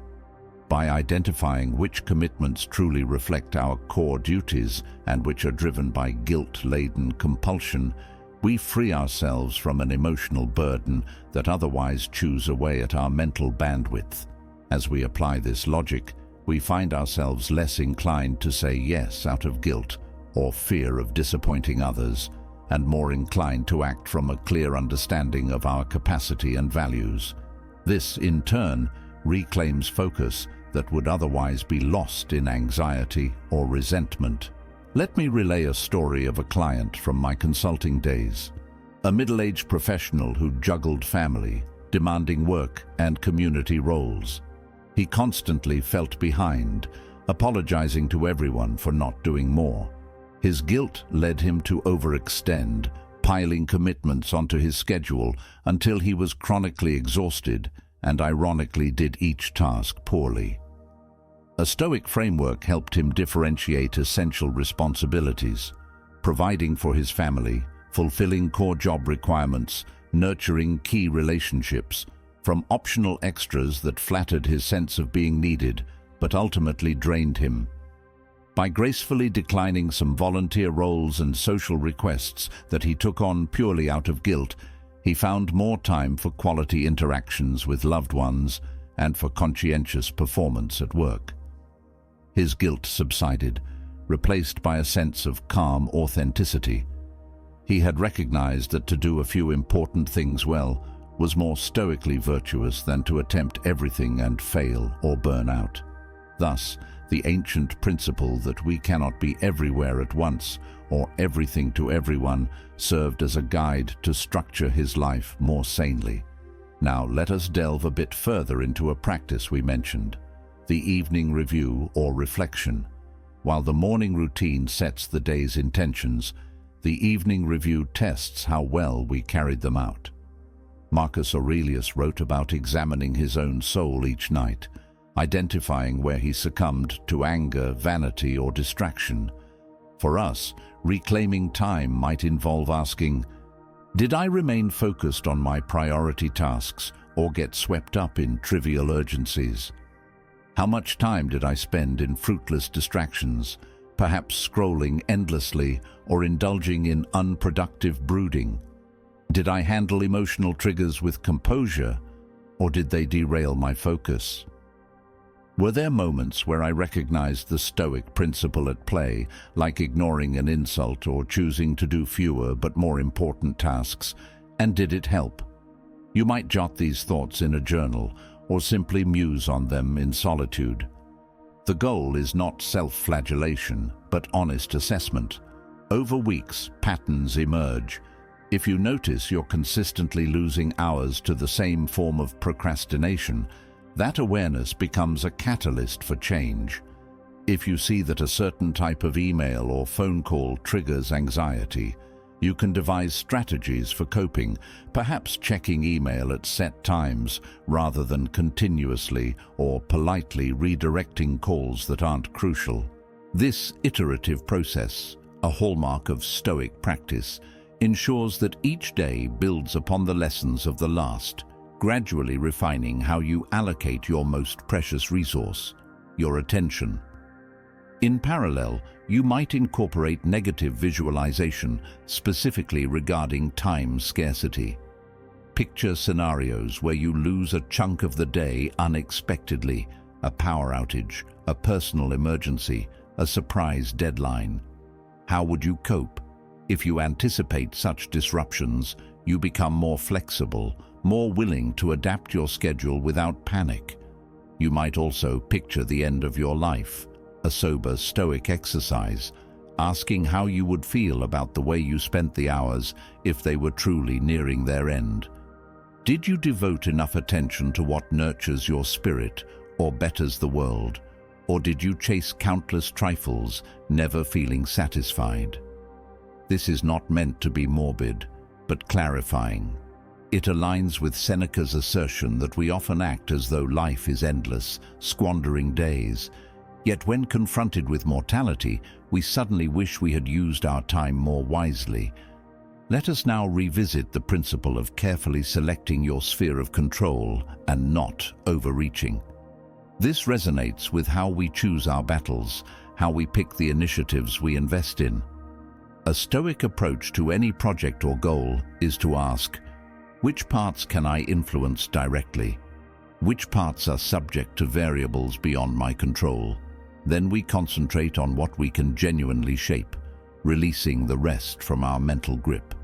By identifying which commitments truly reflect our core duties and which are driven by guilt-laden compulsion, we free ourselves from an emotional burden that otherwise chews away at our mental bandwidth. As we apply this logic, we find ourselves less inclined to say yes out of guilt or fear of disappointing others, and more inclined to act from a clear understanding of our capacity and values. This, in turn, reclaims focus that would otherwise be lost in anxiety or resentment. Let me relay a story of a client from my consulting days. A middle-aged professional who juggled family, demanding work, and community roles. He constantly felt behind, apologizing to everyone for not doing more. His guilt led him to overextend, piling commitments onto his schedule until he was chronically exhausted and ironically did each task poorly. A Stoic framework helped him differentiate essential responsibilities, providing for his family, fulfilling core job requirements, nurturing key relationships, from optional extras that flattered his sense of being needed but ultimately drained him. By gracefully declining some volunteer roles and social requests that he took on purely out of guilt, he found more time for quality interactions with loved ones and for conscientious performance at work. His guilt subsided, replaced by a sense of calm authenticity. He had recognized that to do a few important things well was more stoically virtuous than to attempt everything and fail or burn out. Thus, the ancient principle that we cannot be everywhere at once or everything to everyone served as a guide to structure his life more sanely. Now let us delve a bit further into a practice we mentioned, the evening review or reflection. While the morning routine sets the day's intentions, the evening review tests how well we carried them out. Marcus Aurelius wrote about examining his own soul each night, identifying where he succumbed to anger, vanity, or distraction. For us, reclaiming time might involve asking, did I remain focused on my priority tasks or get swept up in trivial urgencies? How much time did I spend in fruitless distractions, perhaps scrolling endlessly or indulging in unproductive brooding? Did I handle emotional triggers with composure, or did they derail my focus? Were there moments where I recognized the Stoic principle at play, like ignoring an insult or choosing to do fewer but more important tasks, and did it help? You might jot these thoughts in a journal or simply muse on them in solitude. The goal is not self-flagellation, but honest assessment. Over weeks, patterns emerge. If you notice you're consistently losing hours to the same form of procrastination, that awareness becomes a catalyst for change. If you see that a certain type of email or phone call triggers anxiety, you can devise strategies for coping, perhaps checking email at set times rather than continuously or politely redirecting calls that aren't crucial. This iterative process, a hallmark of Stoic practice, ensures that each day builds upon the lessons of the last, gradually refining how you allocate your most precious resource, your attention. In parallel, you might incorporate negative visualization, specifically regarding time scarcity. Picture scenarios where you lose a chunk of the day unexpectedly, a power outage, a personal emergency, a surprise deadline. How would you cope? If you anticipate such disruptions, you become more flexible, more willing to adapt your schedule without panic. You might also picture the end of your life, a sober Stoic exercise, asking how you would feel about the way you spent the hours if they were truly nearing their end. Did you devote enough attention to what nurtures your spirit or betters the world, or did you chase countless trifles, never feeling satisfied? This is not meant to be morbid, but clarifying. It aligns with Seneca's assertion that we often act as though life is endless, squandering days. Yet when confronted with mortality, we suddenly wish we had used our time more wisely. Let us now revisit the principle of carefully selecting your sphere of control and not overreaching. This resonates with how we choose our battles, how we pick the initiatives we invest in. A Stoic approach to any project or goal is to ask, which parts can I influence directly? Which parts are subject to variables beyond my control? Then we concentrate on what we can genuinely shape, releasing the rest from our mental grip.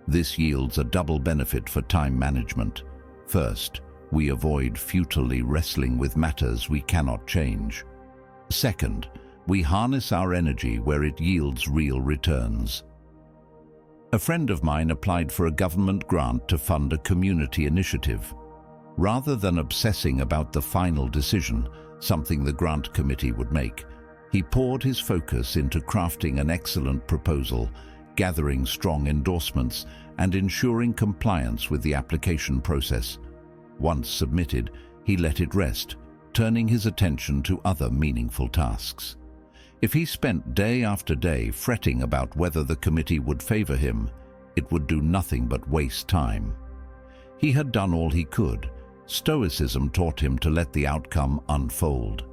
This yields a double benefit for time management. First, we avoid futilely wrestling with matters we cannot change. Second, we harness our energy where it yields real returns. A friend of mine applied for a government grant to fund a community initiative. Rather than obsessing about the final decision, something the grant committee would make, he poured his focus into crafting an excellent proposal, gathering strong endorsements, and ensuring compliance with the application process. Once submitted, he let it rest, turning his attention to other meaningful tasks. If he spent day after day fretting about whether the committee would favor him, it would do nothing but waste time. He had done all he could. Stoicism taught him to let the outcome unfold.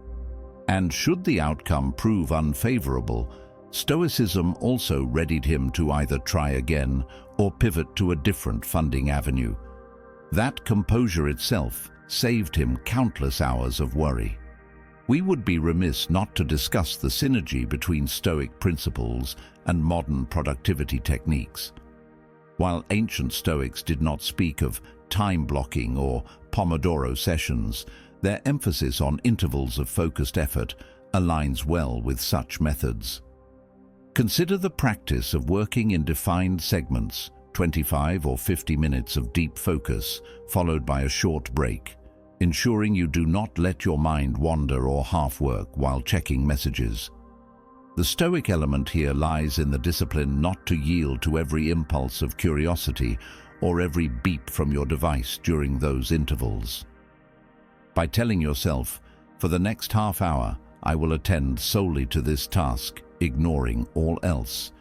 And should the outcome prove unfavorable, Stoicism also readied him to either try again or pivot to a different funding avenue. That composure itself saved him countless hours of worry. We would be remiss not to discuss the synergy between Stoic principles and modern productivity techniques. While ancient Stoics did not speak of time blocking or Pomodoro sessions, their emphasis on intervals of focused effort aligns well with such methods. Consider the practice of working in defined segments, 25 or 50 minutes of deep focus, followed by a short break, ensuring you do not let your mind wander or half-work while checking messages. The Stoic element here lies in the discipline not to yield to every impulse of curiosity or every beep from your device during those intervals. By telling yourself, for the next half hour, I will attend solely to this task, ignoring all else,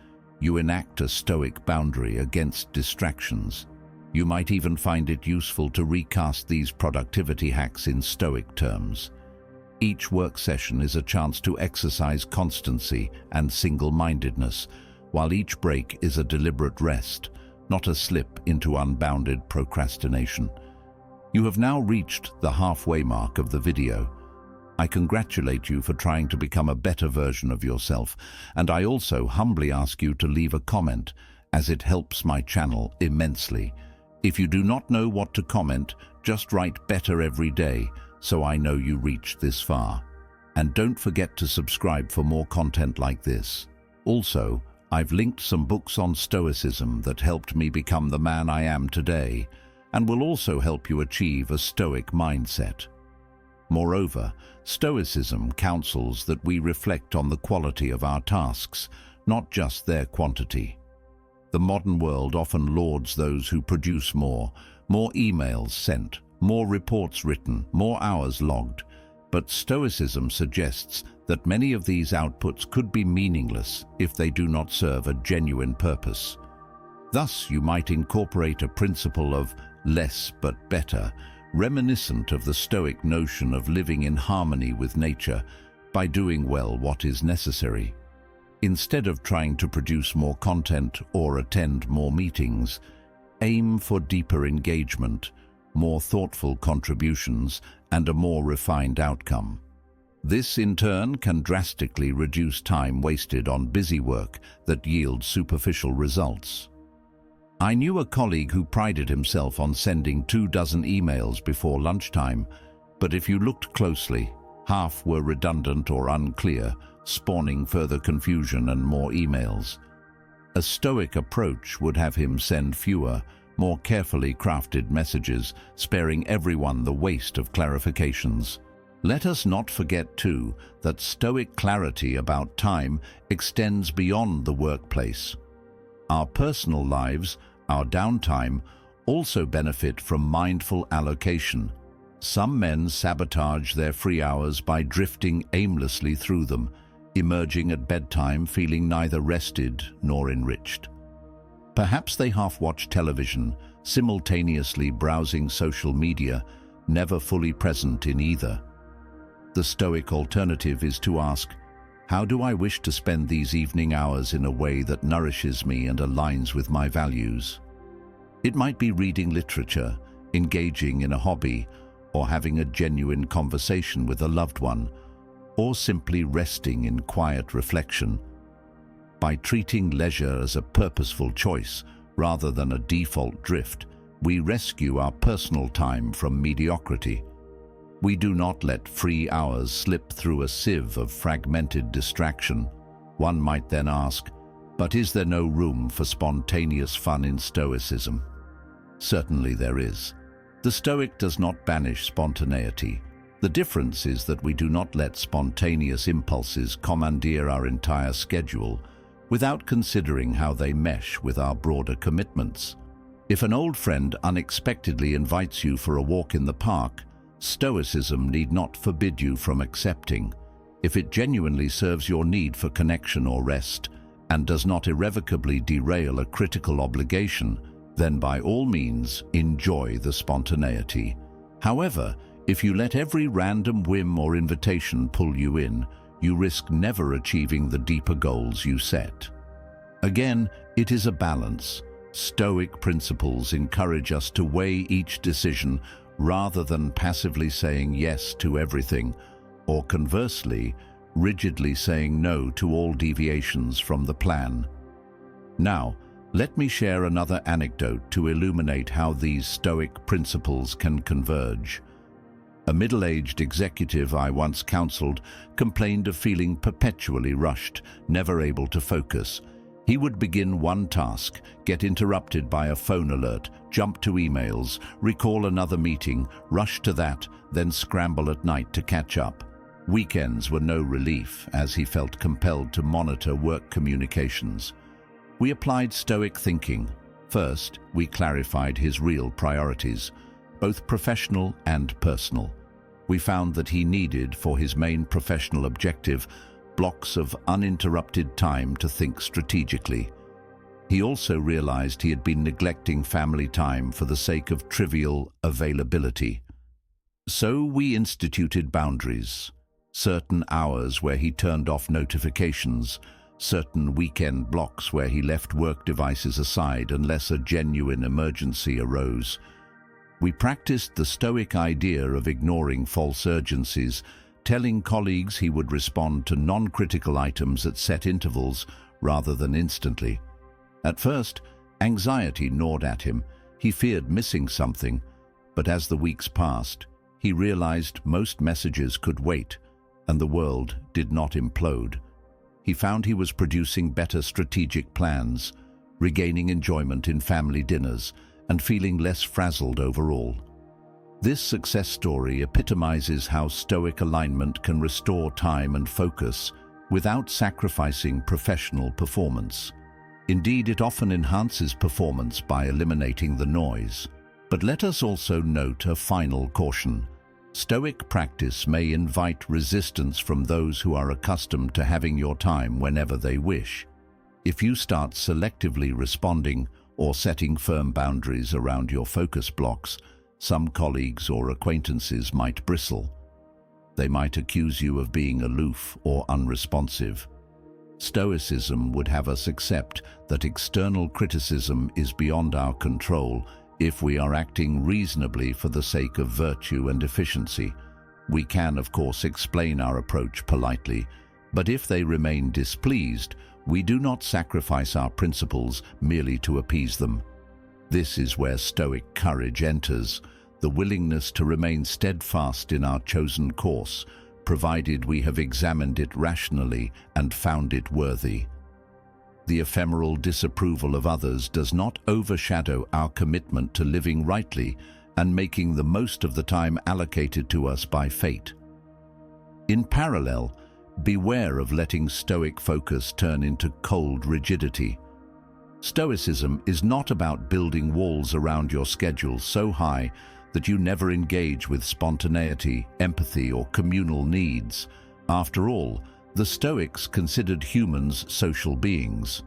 you enact a Stoic boundary against distractions. You might even find it useful to recast these productivity hacks in Stoic terms. Each work session is a chance to exercise constancy and single-mindedness, while each break is a deliberate rest, not a slip into unbounded procrastination. You have now reached the halfway mark of the video. I congratulate you for trying to become a better version of yourself, and I also humbly ask you to leave a comment, as it helps my channel immensely. If you do not know what to comment, just write "better" every day, so I know you reached this far. And don't forget to subscribe for more content like this. Also, I've linked some books on Stoicism that helped me become the man I am today, and will also help you achieve a Stoic mindset. Moreover, Stoicism counsels that we reflect on the quality of our tasks, not just their quantity. The modern world often lauds those who produce more emails sent, more reports written, more hours logged, but Stoicism suggests that many of these outputs could be meaningless if they do not serve a genuine purpose. Thus, you might incorporate a principle of less but better, reminiscent of the Stoic notion of living in harmony with nature by doing well what is necessary. Instead of trying to produce more content or attend more meetings, aim for deeper engagement, more thoughtful contributions, and a more refined outcome. This, in turn, can drastically reduce time wasted on busy work that yields superficial results. I knew a colleague who prided himself on sending 24 emails before lunchtime, but if you looked closely, half were redundant or unclear, spawning further confusion and more emails. A Stoic approach would have him send fewer, more carefully crafted messages, sparing everyone the waste of clarifications. Let us not forget, too, that Stoic clarity about time extends beyond the workplace. Our personal lives, our downtime, also benefit from mindful allocation. Some men sabotage their free hours by drifting aimlessly through them, emerging at bedtime feeling neither rested nor enriched. Perhaps they half-watch television, simultaneously browsing social media, never fully present in either. The Stoic alternative is to ask, how do I wish to spend these evening hours in a way that nourishes me and aligns with my values? It might be reading literature, engaging in a hobby, or having a genuine conversation with a loved one, or simply resting in quiet reflection. By treating leisure as a purposeful choice rather than a default drift, we rescue our personal time from mediocrity. We do not let free hours slip through a sieve of fragmented distraction. One might then ask, but is there no room for spontaneous fun in Stoicism? Certainly there is. The Stoic does not banish spontaneity. The difference is that we do not let spontaneous impulses commandeer our entire schedule without considering how they mesh with our broader commitments. If an old friend unexpectedly invites you for a walk in the park, Stoicism need not forbid you from accepting. If it genuinely serves your need for connection or rest, and does not irrevocably derail a critical obligation, then by all means enjoy the spontaneity. However, if you let every random whim or invitation pull you in, you risk never achieving the deeper goals you set. Again, it is a balance. Stoic principles encourage us to weigh each decision rather than passively saying yes to everything, or conversely, rigidly saying no to all deviations from the plan. Now, let me share another anecdote to illuminate how these Stoic principles can converge. A middle-aged executive I once counseled complained of feeling perpetually rushed, never able to focus. He would begin one task, get interrupted by a phone alert, jump to emails, recall another meeting, rush to that, then scramble at night to catch up. Weekends were no relief, as he felt compelled to monitor work communications. We applied Stoic thinking. First, we clarified his real priorities, both professional and personal. We found that he needed, for his main professional objective, blocks of uninterrupted time to think strategically. He also realized he had been neglecting family time for the sake of trivial availability. So we instituted boundaries, certain hours where he turned off notifications, certain weekend blocks where he left work devices aside unless a genuine emergency arose. We practiced the Stoic idea of ignoring false urgencies, telling colleagues he would respond to non-critical items at set intervals rather than instantly. At first, anxiety gnawed at him. He feared missing something, but as the weeks passed, he realized most messages could wait, and the world did not implode. He found he was producing better strategic plans, regaining enjoyment in family dinners, and feeling less frazzled overall. This success story epitomizes how Stoic alignment can restore time and focus without sacrificing professional performance. Indeed, it often enhances performance by eliminating the noise. But let us also note a final caution. Stoic practice may invite resistance from those who are accustomed to having your time whenever they wish. If you start selectively responding or setting firm boundaries around your focus blocks, some colleagues or acquaintances might bristle. They might accuse you of being aloof or unresponsive. Stoicism would have us accept that external criticism is beyond our control if we are acting reasonably for the sake of virtue and efficiency. We can, of course, explain our approach politely, but if they remain displeased, we do not sacrifice our principles merely to appease them. This is where Stoic courage enters, the willingness to remain steadfast in our chosen course, provided we have examined it rationally and found it worthy. The ephemeral disapproval of others does not overshadow our commitment to living rightly and making the most of the time allocated to us by fate. In parallel, beware of letting Stoic focus turn into cold rigidity. Stoicism is not about building walls around your schedule so high that you never engage with spontaneity, empathy, or communal needs. After all, the Stoics considered humans social beings.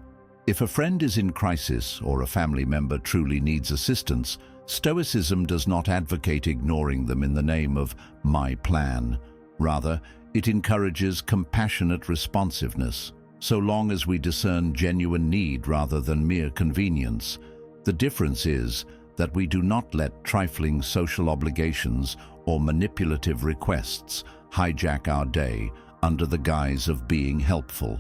If a friend is in crisis or a family member truly needs assistance, Stoicism does not advocate ignoring them in the name of "my plan." Rather, it encourages compassionate responsiveness, so long as we discern genuine need rather than mere convenience. The difference is that we do not let trifling social obligations or manipulative requests hijack our day under the guise of being helpful.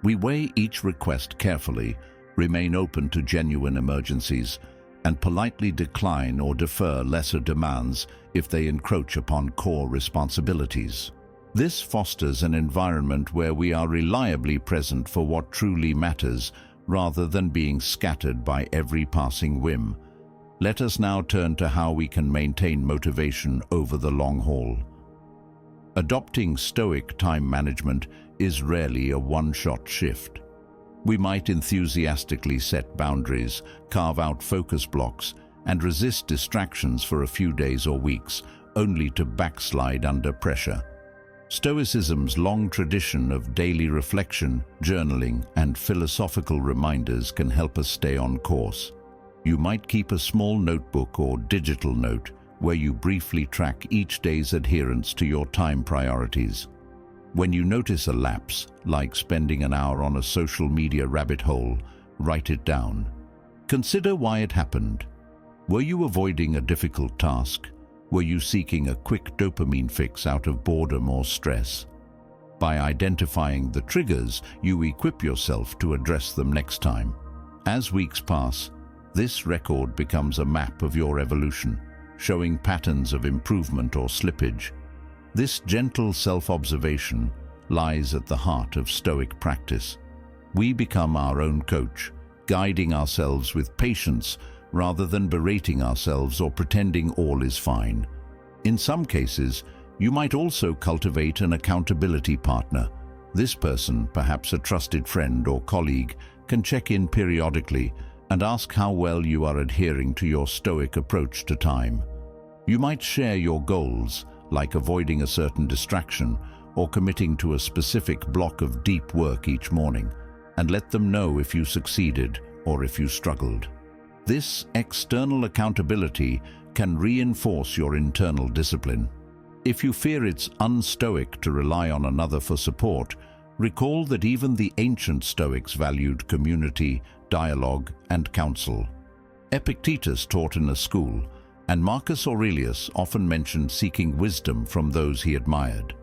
We weigh each request carefully, remain open to genuine emergencies, and politely decline or defer lesser demands if they encroach upon core responsibilities. This fosters an environment where we are reliably present for what truly matters, rather than being scattered by every passing whim. Let us now turn to how we can maintain motivation over the long haul. Adopting Stoic time management is rarely a one-shot shift. We might enthusiastically set boundaries, carve out focus blocks, and resist distractions for a few days or weeks, only to backslide under pressure. Stoicism's long tradition of daily reflection, journaling, and philosophical reminders can help us stay on course. You might keep a small notebook or digital note where you briefly track each day's adherence to your time priorities. When you notice a lapse, like spending an hour on a social media rabbit hole, write it down. Consider why it happened. Were you avoiding a difficult task? Were you seeking a quick dopamine fix out of boredom or stress? By identifying the triggers, you equip yourself to address them next time. As weeks pass, this record becomes a map of your evolution, showing patterns of improvement or slippage. This gentle self-observation lies at the heart of Stoic practice. We become our own coach, guiding ourselves with patience rather than berating ourselves or pretending all is fine. In some cases, you might also cultivate an accountability partner. This person, perhaps a trusted friend or colleague, can check in periodically and ask how well you are adhering to your Stoic approach to time. You might share your goals, like avoiding a certain distraction or committing to a specific block of deep work each morning, and let them know if you succeeded or if you struggled. This external accountability can reinforce your internal discipline. If you fear it's un-Stoic to rely on another for support, recall that even the ancient Stoics valued community, dialogue, and counsel. Epictetus taught in a school, and Marcus Aurelius often mentioned seeking wisdom from those he admired.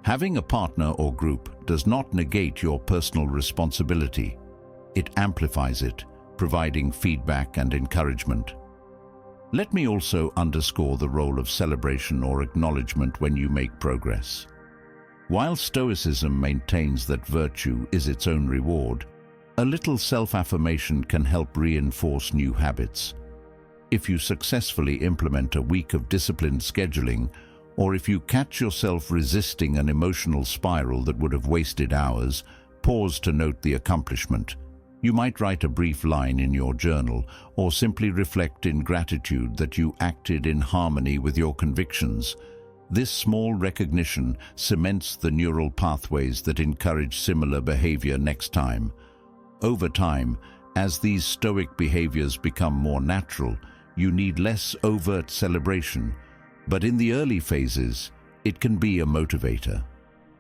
Having a partner or group does not negate your personal responsibility. It amplifies it, providing feedback and encouragement. Let me also underscore the role of celebration or acknowledgement when you make progress. While Stoicism maintains that virtue is its own reward, a little self-affirmation can help reinforce new habits. If you successfully implement a week of disciplined scheduling, or if you catch yourself resisting an emotional spiral that would have wasted hours, pause to note the accomplishment. You might write a brief line in your journal, or simply reflect in gratitude that you acted in harmony with your convictions. This small recognition cements the neural pathways that encourage similar behavior next time. Over time, as these Stoic behaviors become more natural, you need less overt celebration, but in the early phases, it can be a motivator.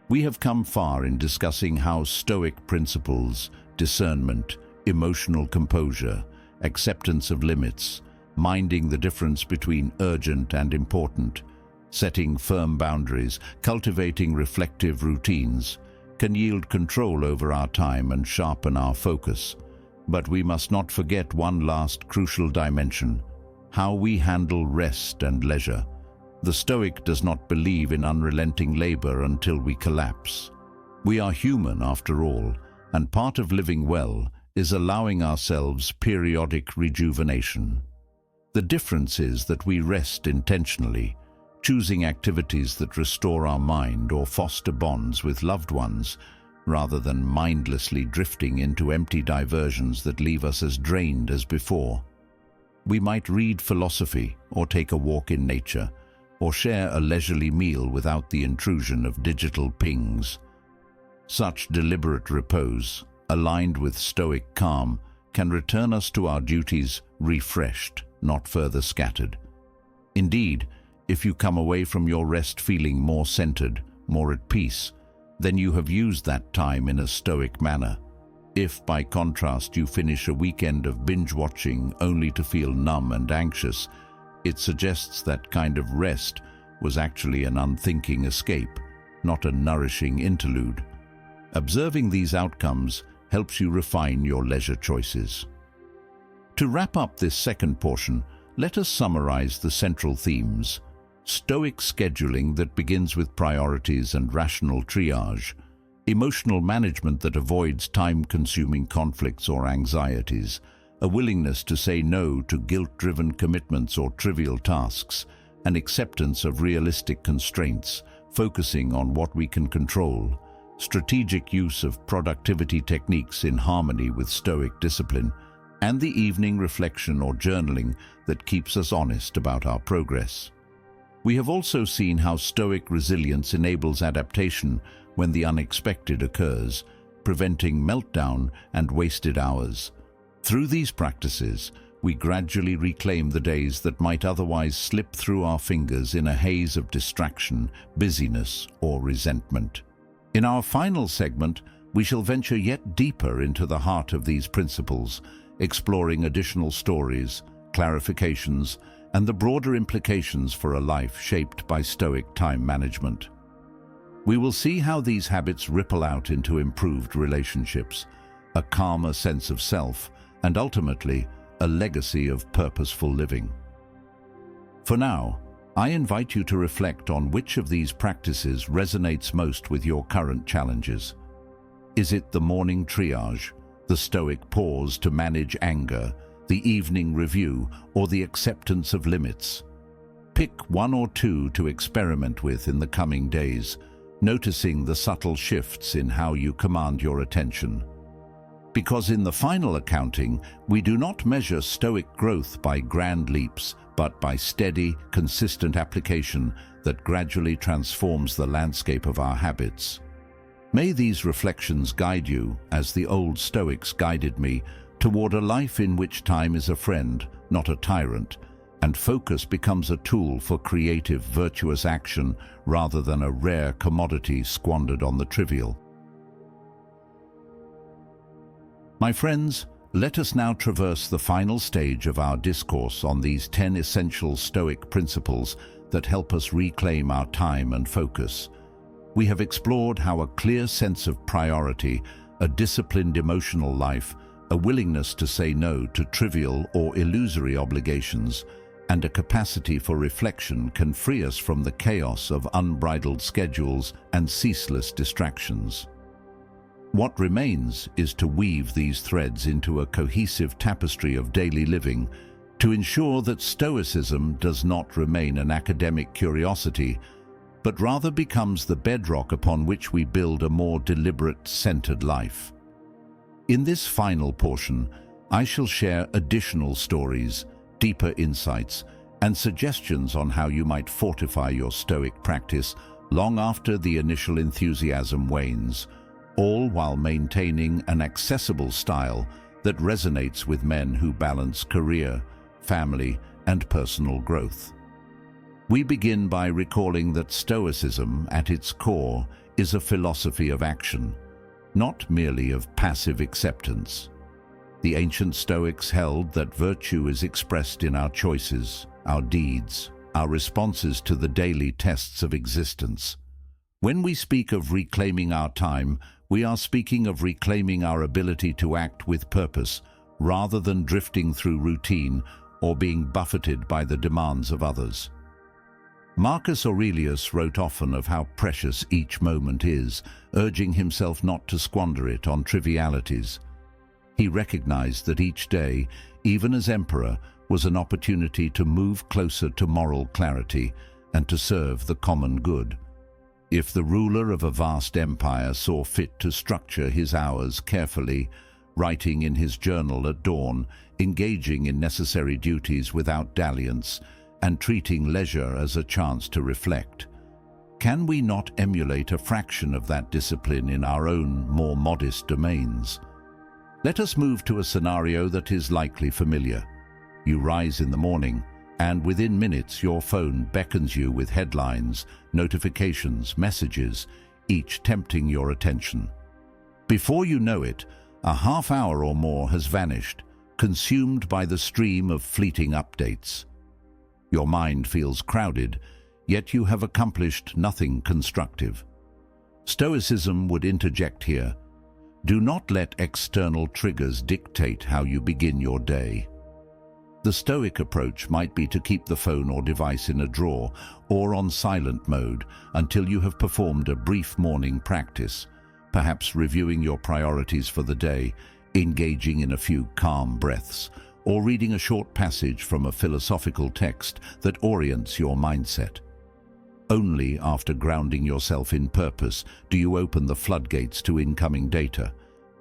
We have come far in discussing how Stoic principles, discernment, emotional composure, acceptance of limits, minding the difference between urgent and important, setting firm boundaries, cultivating reflective routines, can yield control over our time and sharpen our focus. But we must not forget one last crucial dimension: how we handle rest and leisure. The Stoic does not believe in unrelenting labor until we collapse. We are human after all, and part of living well is allowing ourselves periodic rejuvenation. The difference is that we rest intentionally, choosing activities that restore our mind or foster bonds with loved ones, rather than mindlessly drifting into empty diversions that leave us as drained as before. We might read philosophy or take a walk in nature, or share a leisurely meal without the intrusion of digital pings. Such deliberate repose, aligned with Stoic calm, can return us to our duties refreshed, not further scattered. Indeed, if you come away from your rest feeling more centered, more at peace, then you have used that time in a Stoic manner. If, by contrast, you finish a weekend of binge-watching only to feel numb and anxious, it suggests that kind of rest was actually an unthinking escape, not a nourishing interlude. Observing these outcomes helps you refine your leisure choices. To wrap up this second portion, let us summarize the central themes. Stoic scheduling that begins with priorities and rational triage. Emotional management that avoids time-consuming conflicts or anxieties. A willingness to say no to guilt-driven commitments or trivial tasks. An acceptance of realistic constraints, focusing on what we can control. Strategic use of productivity techniques in harmony with Stoic discipline. And the evening reflection or journaling that keeps us honest about our progress. We have also seen how Stoic resilience enables adaptation when the unexpected occurs, preventing meltdown and wasted hours. Through these practices, we gradually reclaim the days that might otherwise slip through our fingers in a haze of distraction, busyness, or resentment. In our final segment, we shall venture yet deeper into the heart of these principles, exploring additional stories, clarifications, and the broader implications for a life shaped by Stoic time management. We will see how these habits ripple out into improved relationships, a calmer sense of self, and ultimately, a legacy of purposeful living. For now, I invite you to reflect on which of these practices resonates most with your current challenges. Is it the morning triage, the Stoic pause to manage anger, the evening review, or the acceptance of limits? Pick one or two to experiment with in the coming days, noticing the subtle shifts in how you command your attention. Because in the final accounting, we do not measure Stoic growth by grand leaps, but by steady, consistent application that gradually transforms the landscape of our habits. May these reflections guide you, as the old Stoics guided me, toward a life in which time is a friend, not a tyrant, and focus becomes a tool for creative, virtuous action rather than a rare commodity squandered on the trivial. My friends, let us now traverse the final stage of our discourse on these 10 essential Stoic principles that help us reclaim our time and focus. We have explored how a clear sense of priority, a disciplined emotional life, a willingness to say no to trivial or illusory obligations, and a capacity for reflection can free us from the chaos of unbridled schedules and ceaseless distractions. What remains is to weave these threads into a cohesive tapestry of daily living to ensure that Stoicism does not remain an academic curiosity, but rather becomes the bedrock upon which we build a more deliberate, centered life. In this final portion, I shall share additional stories, deeper insights, and suggestions on how you might fortify your Stoic practice long after the initial enthusiasm wanes, all while maintaining an accessible style that resonates with men who balance career, family, and personal growth. We begin by recalling that Stoicism, at its core, is a philosophy of action, not merely of passive acceptance. The ancient Stoics held that virtue is expressed in our choices, our deeds, our responses to the daily tests of existence. When we speak of reclaiming our time, we are speaking of reclaiming our ability to act with purpose, rather than drifting through routine or being buffeted by the demands of others. Marcus Aurelius wrote often of how precious each moment is, urging himself not to squander it on trivialities. He recognized that each day, even as emperor, was an opportunity to move closer to moral clarity and to serve the common good. If the ruler of a vast empire saw fit to structure his hours carefully, writing in his journal at dawn, engaging in necessary duties without dalliance, and treating leisure as a chance to reflect, can we not emulate a fraction of that discipline in our own, more modest domains? Let us move to a scenario that is likely familiar. You rise in the morning, and within minutes your phone beckons you with headlines, notifications, messages, each tempting your attention. Before you know it, a half hour or more has vanished, consumed by the stream of fleeting updates. Your mind feels crowded, yet you have accomplished nothing constructive. Stoicism would interject here. Do not let external triggers dictate how you begin your day. The Stoic approach might be to keep the phone or device in a drawer or on silent mode until you have performed a brief morning practice, perhaps reviewing your priorities for the day, engaging in a few calm breaths, or reading a short passage from a philosophical text that orients your mindset. Only after grounding yourself in purpose do you open the floodgates to incoming data,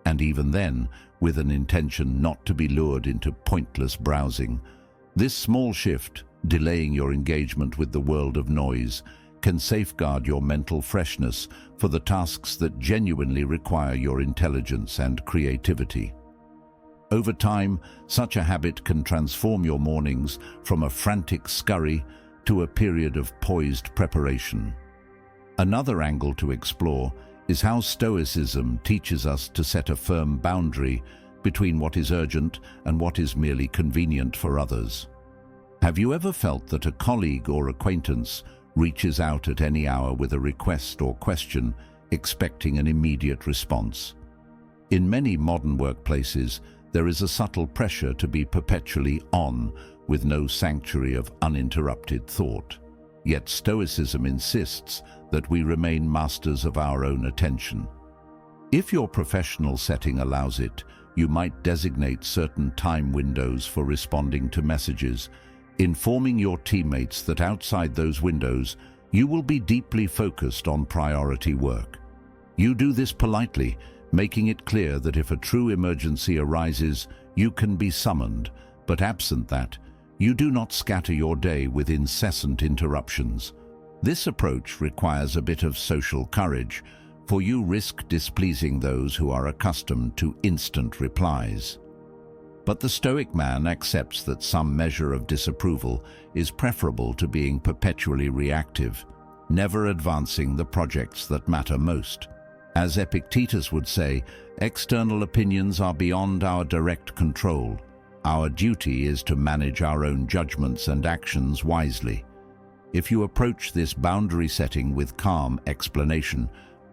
and even then, with an intention not to be lured into pointless browsing. This small shift, delaying your engagement with the world of noise, can safeguard your mental freshness for the tasks that genuinely require your intelligence and creativity. Over time, such a habit can transform your mornings from a frantic scurry to a period of poised preparation. Another angle to explore is how Stoicism teaches us to set a firm boundary between what is urgent and what is merely convenient for others. Have you ever felt that a colleague or acquaintance reaches out at any hour with a request or question, expecting an immediate response? In many modern workplaces, there is a subtle pressure to be perpetually on, with no sanctuary of uninterrupted thought. Yet Stoicism insists that we remain masters of our own attention. If your professional setting allows it, you might designate certain time windows for responding to messages, informing your teammates that outside those windows, you will be deeply focused on priority work. You do this politely, making it clear that if a true emergency arises, you can be summoned, but absent that, you do not scatter your day with incessant interruptions. This approach requires a bit of social courage, for you risk displeasing those who are accustomed to instant replies. But the Stoic man accepts that some measure of disapproval is preferable to being perpetually reactive, never advancing the projects that matter most. As Epictetus would say, external opinions are beyond our direct control. Our duty is to manage our own judgments and actions wisely. If you approach this boundary setting with calm explanation,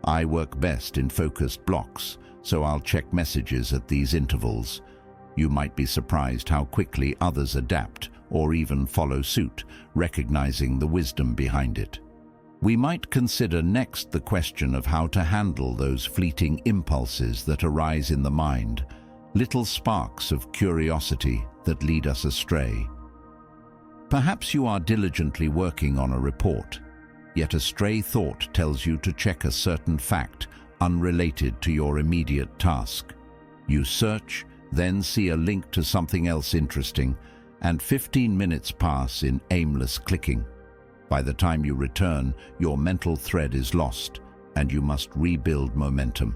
I work best in focused blocks, so I'll check messages at these intervals. You might be surprised how quickly others adapt or even follow suit, recognizing the wisdom behind it. We might consider next the question of how to handle those fleeting impulses that arise in the mind, little sparks of curiosity that lead us astray. Perhaps you are diligently working on a report, yet a stray thought tells you to check a certain fact unrelated to your immediate task. You search, then see a link to something else interesting, and 15 minutes pass in aimless clicking. By the time you return, your mental thread is lost, and you must rebuild momentum.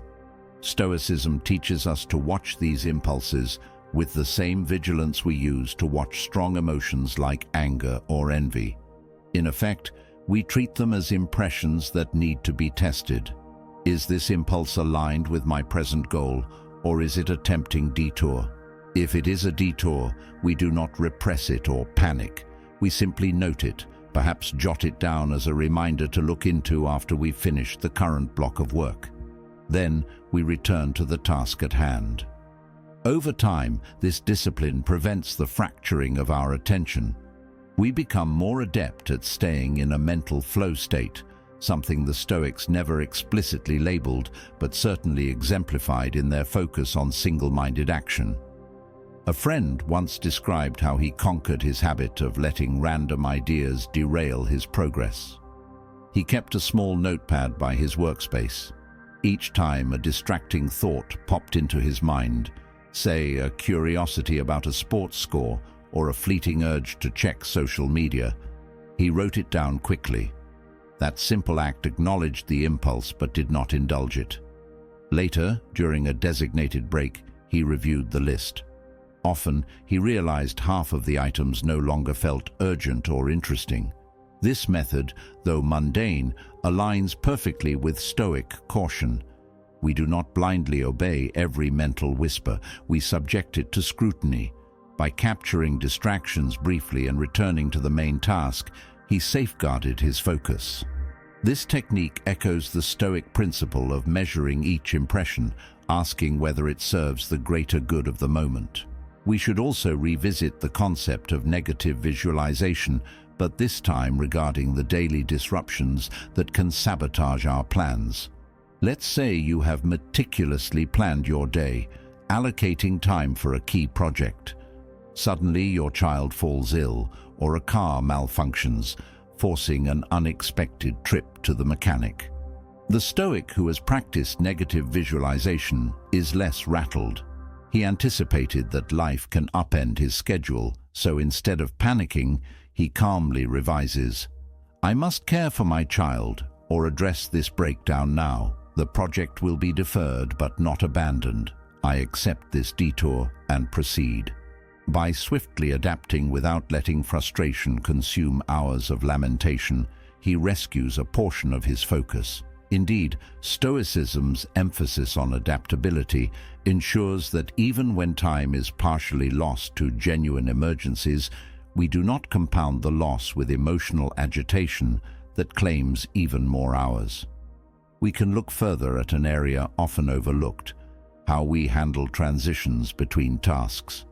Stoicism teaches us to watch these impulses with the same vigilance we use to watch strong emotions like anger or envy. In effect, we treat them as impressions that need to be tested. Is this impulse aligned with my present goal, or is it a tempting detour? If it is a detour, we do not repress it or panic. We simply note it, perhaps jot it down as a reminder to look into after we've finished the current block of work. Then we return to the task at hand. Over time, this discipline prevents the fracturing of our attention. We become more adept at staying in a mental flow state, something the Stoics never explicitly labeled, but certainly exemplified in their focus on single-minded action. A friend once described how he conquered his habit of letting random ideas derail his progress. He kept a small notepad by his workspace. Each time a distracting thought popped into his mind, say a curiosity about a sports score or a fleeting urge to check social media, he wrote it down quickly. That simple act acknowledged the impulse but did not indulge it. Later, during a designated break, he reviewed the list. Often, he realized half of the items no longer felt urgent or interesting. This method, though mundane, aligns perfectly with Stoic caution. We do not blindly obey every mental whisper, we subject it to scrutiny. By capturing distractions briefly and returning to the main task, he safeguarded his focus. This technique echoes the Stoic principle of measuring each impression, asking whether it serves the greater good of the moment. We should also revisit the concept of negative visualization, but this time regarding the daily disruptions that can sabotage our plans. Let's say you have meticulously planned your day, allocating time for a key project. Suddenly your child falls ill or a car malfunctions, forcing an unexpected trip to the mechanic. The Stoic who has practiced negative visualization is less rattled. He anticipated that life can upend his schedule, so instead of panicking, he calmly revises, "I must care for my child or address this breakdown now. The project will be deferred but not abandoned. I accept this detour and proceed." By swiftly adapting without letting frustration consume hours of lamentation, he rescues a portion of his focus. Indeed, Stoicism's emphasis on adaptability ensures that even when time is partially lost to genuine emergencies, we do not compound the loss with emotional agitation that claims even more hours. We can look further at an area often overlooked, how we handle transitions between tasks.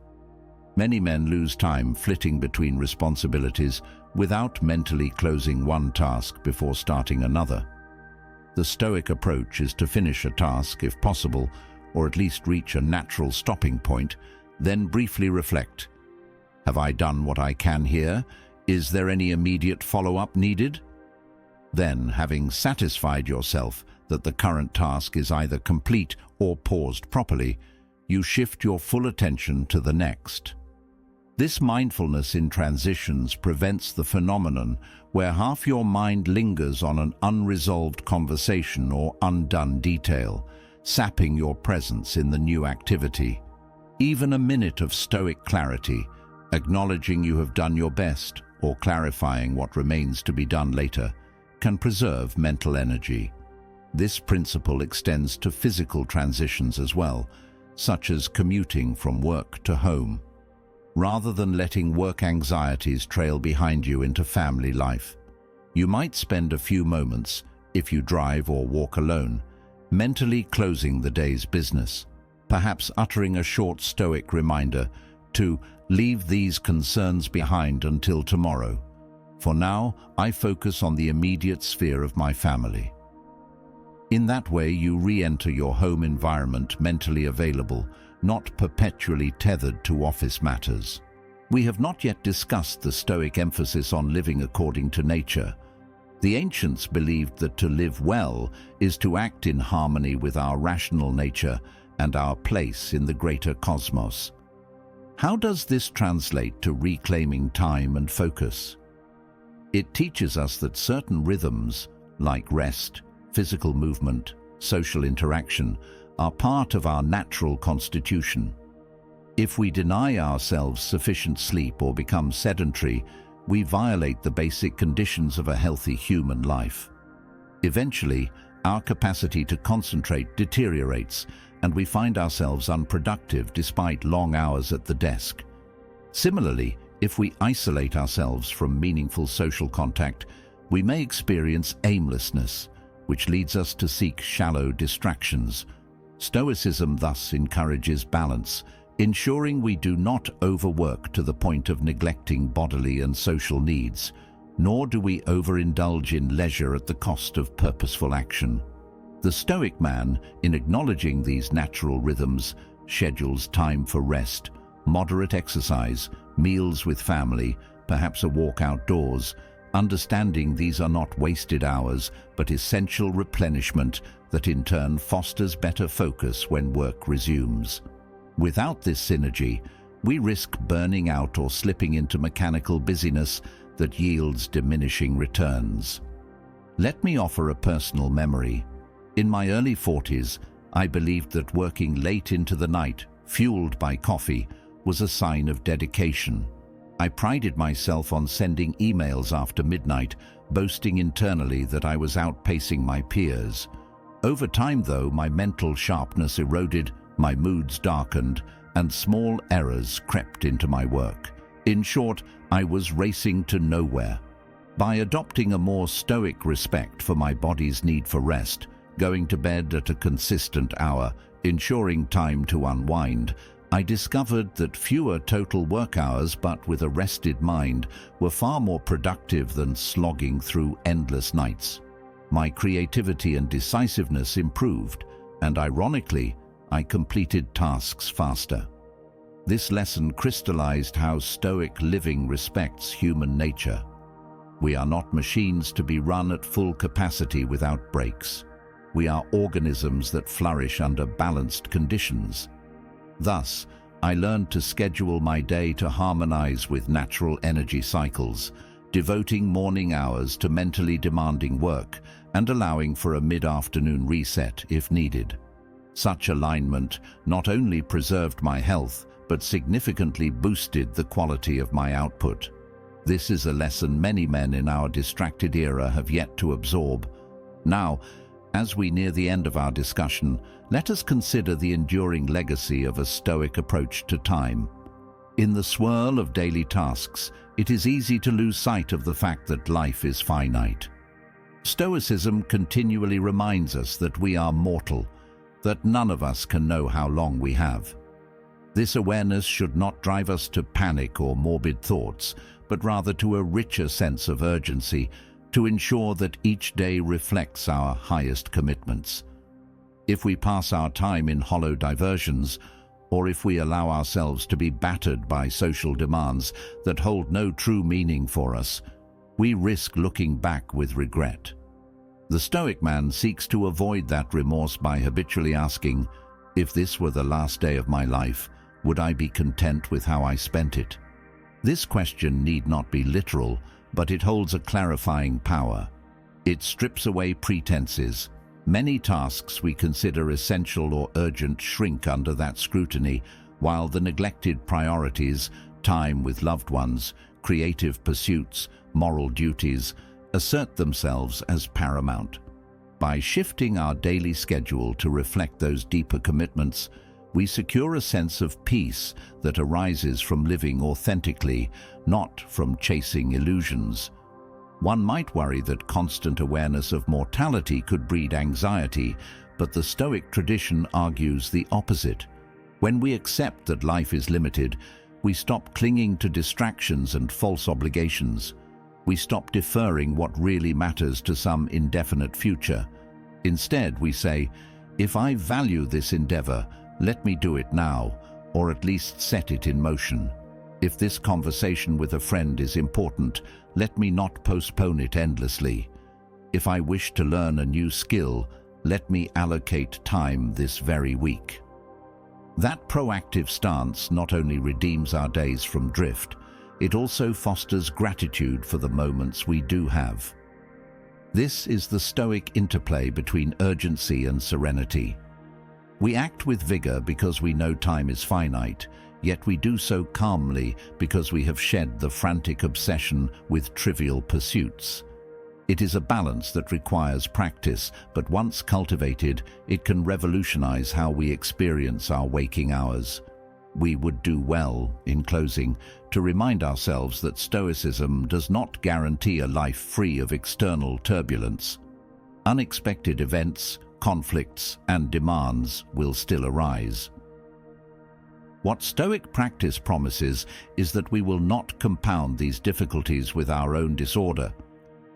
Many men lose time flitting between responsibilities without mentally closing one task before starting another. The Stoic approach is to finish a task, if possible, or at least reach a natural stopping point, then briefly reflect. Have I done what I can here? Is there any immediate follow-up needed? Then, having satisfied yourself that the current task is either complete or paused properly, you shift your full attention to the next. This mindfulness in transitions prevents the phenomenon where half your mind lingers on an unresolved conversation or undone detail, sapping your presence in the new activity. Even a minute of Stoic clarity, acknowledging you have done your best or clarifying what remains to be done later, can preserve mental energy. This principle extends to physical transitions as well, such as commuting from work to home. Rather than letting work anxieties trail behind you into family life, you might spend a few moments, if you drive or walk alone, mentally closing the day's business, perhaps uttering a short Stoic reminder to leave these concerns behind until tomorrow. For now, I focus on the immediate sphere of my family. In that way, you re-enter your home environment mentally available, not perpetually tethered to office matters. We have not yet discussed the Stoic emphasis on living according to nature. The ancients believed that to live well is to act in harmony with our rational nature and our place in the greater cosmos. How does this translate to reclaiming time and focus? It teaches us that certain rhythms, like rest, physical movement, social interaction, are part of our natural constitution. If we deny ourselves sufficient sleep or become sedentary, we violate the basic conditions of a healthy human life. Eventually, our capacity to concentrate deteriorates, and we find ourselves unproductive despite long hours at the desk. Similarly, if we isolate ourselves from meaningful social contact, we may experience aimlessness, which leads us to seek shallow distractions. Stoicism thus encourages balance, ensuring we do not overwork to the point of neglecting bodily and social needs, nor do we overindulge in leisure at the cost of purposeful action. The Stoic man, in acknowledging these natural rhythms, schedules time for rest, moderate exercise, meals with family, perhaps a walk outdoors, understanding these are not wasted hours but essential replenishment that in turn fosters better focus when work resumes. Without this synergy, we risk burning out or slipping into mechanical busyness that yields diminishing returns. Let me offer a personal memory. In my early 40s, I believed that working late into the night, fueled by coffee, was a sign of dedication. I prided myself on sending emails after midnight, boasting internally that I was outpacing my peers. Over time, though, my mental sharpness eroded, my moods darkened, and small errors crept into my work. In short, I was racing to nowhere. By adopting a more stoic respect for my body's need for rest, going to bed at a consistent hour, ensuring time to unwind, I discovered that fewer total work hours but with a rested mind were far more productive than slogging through endless nights. My creativity and decisiveness improved, and ironically, I completed tasks faster. This lesson crystallized how Stoic living respects human nature. We are not machines to be run at full capacity without breaks. We are organisms that flourish under balanced conditions. Thus, I learned to schedule my day to harmonize with natural energy cycles, devoting morning hours to mentally demanding work and allowing for a mid-afternoon reset if needed. Such alignment not only preserved my health, but significantly boosted the quality of my output. This is a lesson many men in our distracted era have yet to absorb. Now, as we near the end of our discussion, let us consider the enduring legacy of a Stoic approach to time. In the swirl of daily tasks, it is easy to lose sight of the fact that life is finite. Stoicism continually reminds us that we are mortal, that none of us can know how long we have. This awareness should not drive us to panic or morbid thoughts, but rather to a richer sense of urgency, to ensure that each day reflects our highest commitments. If we pass our time in hollow diversions, or if we allow ourselves to be battered by social demands that hold no true meaning for us, we risk looking back with regret. The Stoic man seeks to avoid that remorse by habitually asking, "If this were the last day of my life, would I be content with how I spent it?" This question need not be literal, but it holds a clarifying power. It strips away pretenses. Many tasks we consider essential or urgent shrink under that scrutiny, while the neglected priorities, time with loved ones, creative pursuits, moral duties, assert themselves as paramount. By shifting our daily schedule to reflect those deeper commitments, we secure a sense of peace that arises from living authentically, not from chasing illusions. One might worry that constant awareness of mortality could breed anxiety, but the Stoic tradition argues the opposite. When we accept that life is limited, we stop clinging to distractions and false obligations. We stop deferring what really matters to some indefinite future. Instead, we say, "If I value this endeavor, let me do it now, or at least set it in motion. If this conversation with a friend is important, let me not postpone it endlessly. If I wish to learn a new skill, let me allocate time this very week." That proactive stance not only redeems our days from drift, it also fosters gratitude for the moments we do have. This is the Stoic interplay between urgency and serenity. We act with vigor because we know time is finite, yet we do so calmly because we have shed the frantic obsession with trivial pursuits. It is a balance that requires practice, but once cultivated, it can revolutionize how we experience our waking hours. We would do well, in closing, to remind ourselves that Stoicism does not guarantee a life free of external turbulence. Unexpected events, conflicts, and demands will still arise. What Stoic practice promises is that we will not compound these difficulties with our own disorder.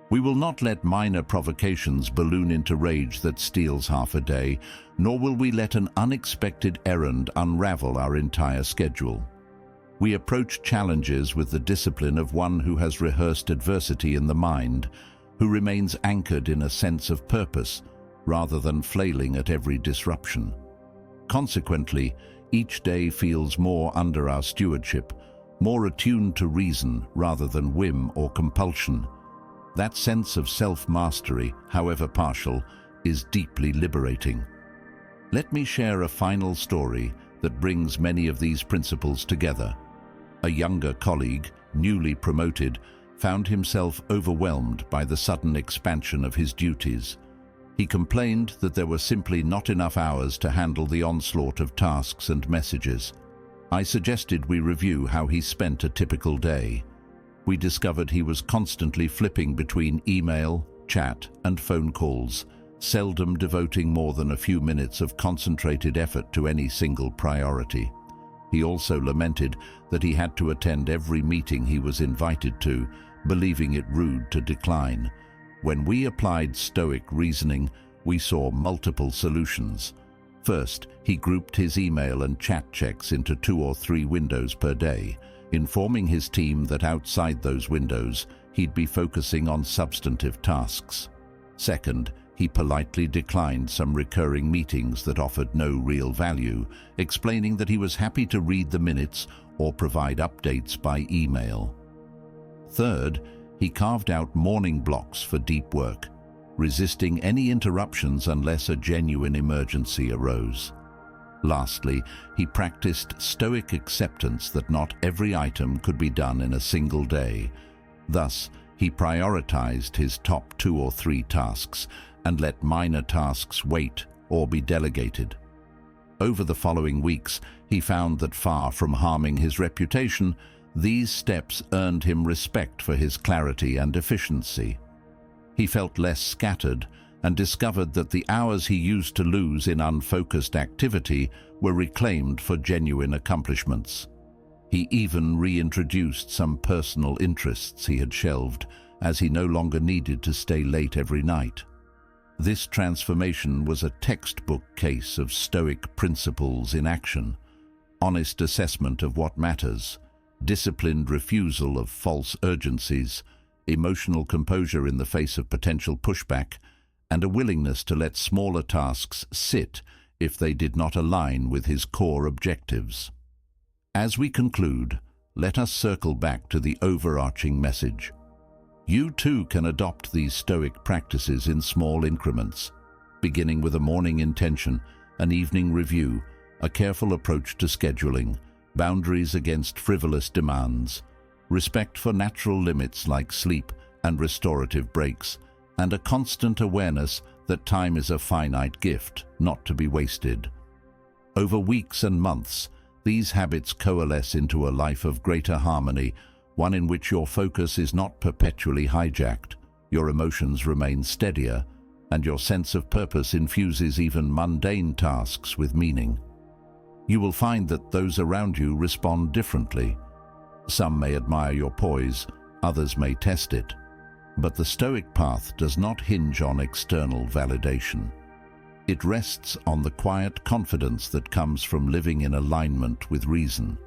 We will not let minor provocations balloon into rage that steals half a day, nor will we let an unexpected errand unravel our entire schedule. We approach challenges with the discipline of one who has rehearsed adversity in the mind, who remains anchored in a sense of purpose, rather than flailing at every disruption. Consequently, each day feels more under our stewardship, more attuned to reason rather than whim or compulsion. That sense of self-mastery, however partial, is deeply liberating. Let me share a final story that brings many of these principles together. A younger colleague, newly promoted, found himself overwhelmed by the sudden expansion of his duties. He complained that there were simply not enough hours to handle the onslaught of tasks and messages. I suggested we review how he spent a typical day. We discovered he was constantly flipping between email, chat, and phone calls, seldom devoting more than a few minutes of concentrated effort to any single priority. He also lamented that he had to attend every meeting he was invited to, believing it rude to decline. When we applied Stoic reasoning, we saw multiple solutions. First, he grouped his email and chat checks into 2 or 3 windows per day, informing his team that outside those windows, he'd be focusing on substantive tasks. Second, he politely declined some recurring meetings that offered no real value, explaining that he was happy to read the minutes or provide updates by email. Third, he carved out morning blocks for deep work, resisting any interruptions unless a genuine emergency arose. Lastly, he practiced Stoic acceptance that not every item could be done in a single day. Thus, he prioritized his top 2 or 3 tasks and let minor tasks wait or be delegated. Over the following weeks, he found that far from harming his reputation, these steps earned him respect for his clarity and efficiency. He felt less scattered and discovered that the hours he used to lose in unfocused activity were reclaimed for genuine accomplishments. He even reintroduced some personal interests he had shelved, as he no longer needed to stay late every night. This transformation was a textbook case of Stoic principles in action: honest assessment of what matters, disciplined refusal of false urgencies, emotional composure in the face of potential pushback, and a willingness to let smaller tasks sit if they did not align with his core objectives. As we conclude, let us circle back to the overarching message. You too can adopt these Stoic practices in small increments, beginning with a morning intention, an evening review, a careful approach to scheduling, boundaries against frivolous demands, respect for natural limits like sleep and restorative breaks, and a constant awareness that time is a finite gift, not to be wasted. Over weeks and months, these habits coalesce into a life of greater harmony, one in which your focus is not perpetually hijacked, your emotions remain steadier, and your sense of purpose infuses even mundane tasks with meaning. You will find that those around you respond differently. Some may admire your poise, others may test it. But the Stoic path does not hinge on external validation. It rests on the quiet confidence that comes from living in alignment with reason.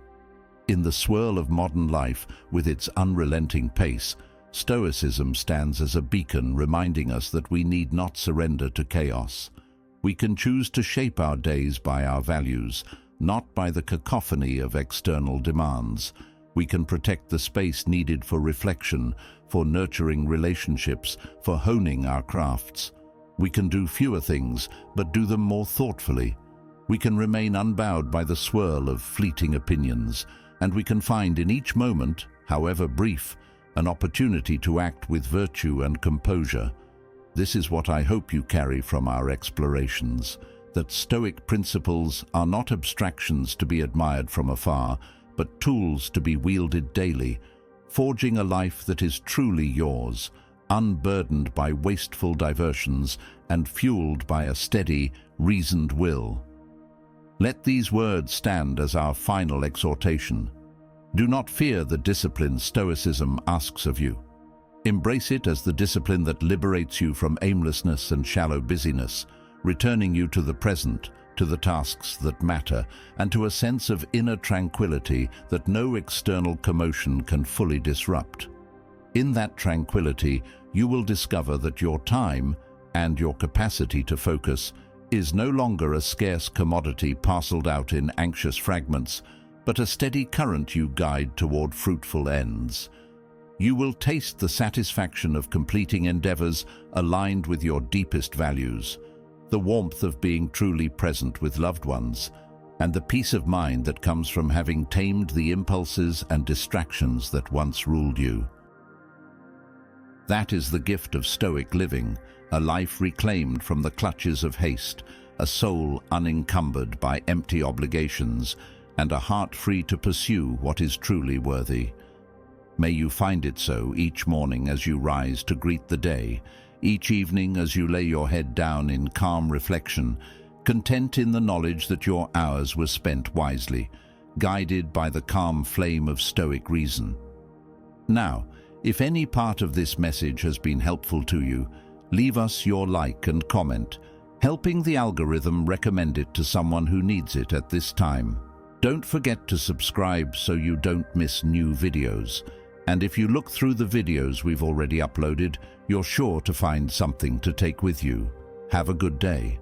In the swirl of modern life, with its unrelenting pace, Stoicism stands as a beacon reminding us that we need not surrender to chaos. We can choose to shape our days by our values, not by the cacophony of external demands. We can protect the space needed for reflection, for nurturing relationships, for honing our crafts. We can do fewer things, but do them more thoughtfully. We can remain unbowed by the swirl of fleeting opinions, and we can find in each moment, however brief, an opportunity to act with virtue and composure. This is what I hope you carry from our explorations, that Stoic principles are not abstractions to be admired from afar, but tools to be wielded daily, forging a life that is truly yours, unburdened by wasteful diversions and fueled by a steady, reasoned will. Let these words stand as our final exhortation. Do not fear the discipline Stoicism asks of you. Embrace it as the discipline that liberates you from aimlessness and shallow busyness, returning you to the present, to the tasks that matter, and to a sense of inner tranquility that no external commotion can fully disrupt. In that tranquility, you will discover that your time and your capacity to focus is no longer a scarce commodity parceled out in anxious fragments, but a steady current you guide toward fruitful ends. You will taste the satisfaction of completing endeavors aligned with your deepest values, the warmth of being truly present with loved ones, and the peace of mind that comes from having tamed the impulses and distractions that once ruled you. That is the gift of Stoic living, a life reclaimed from the clutches of haste, a soul unencumbered by empty obligations, and a heart free to pursue what is truly worthy. May you find it so each morning as you rise to greet the day, each evening as you lay your head down in calm reflection, content in the knowledge that your hours were spent wisely, guided by the calm flame of Stoic reason. Now, if any part of this message has been helpful to you, leave us your like and comment, helping the algorithm recommend it to someone who needs it at this time. Don't forget to subscribe so you don't miss new videos. And if you look through the videos we've already uploaded, you're sure to find something to take with you. Have a good day.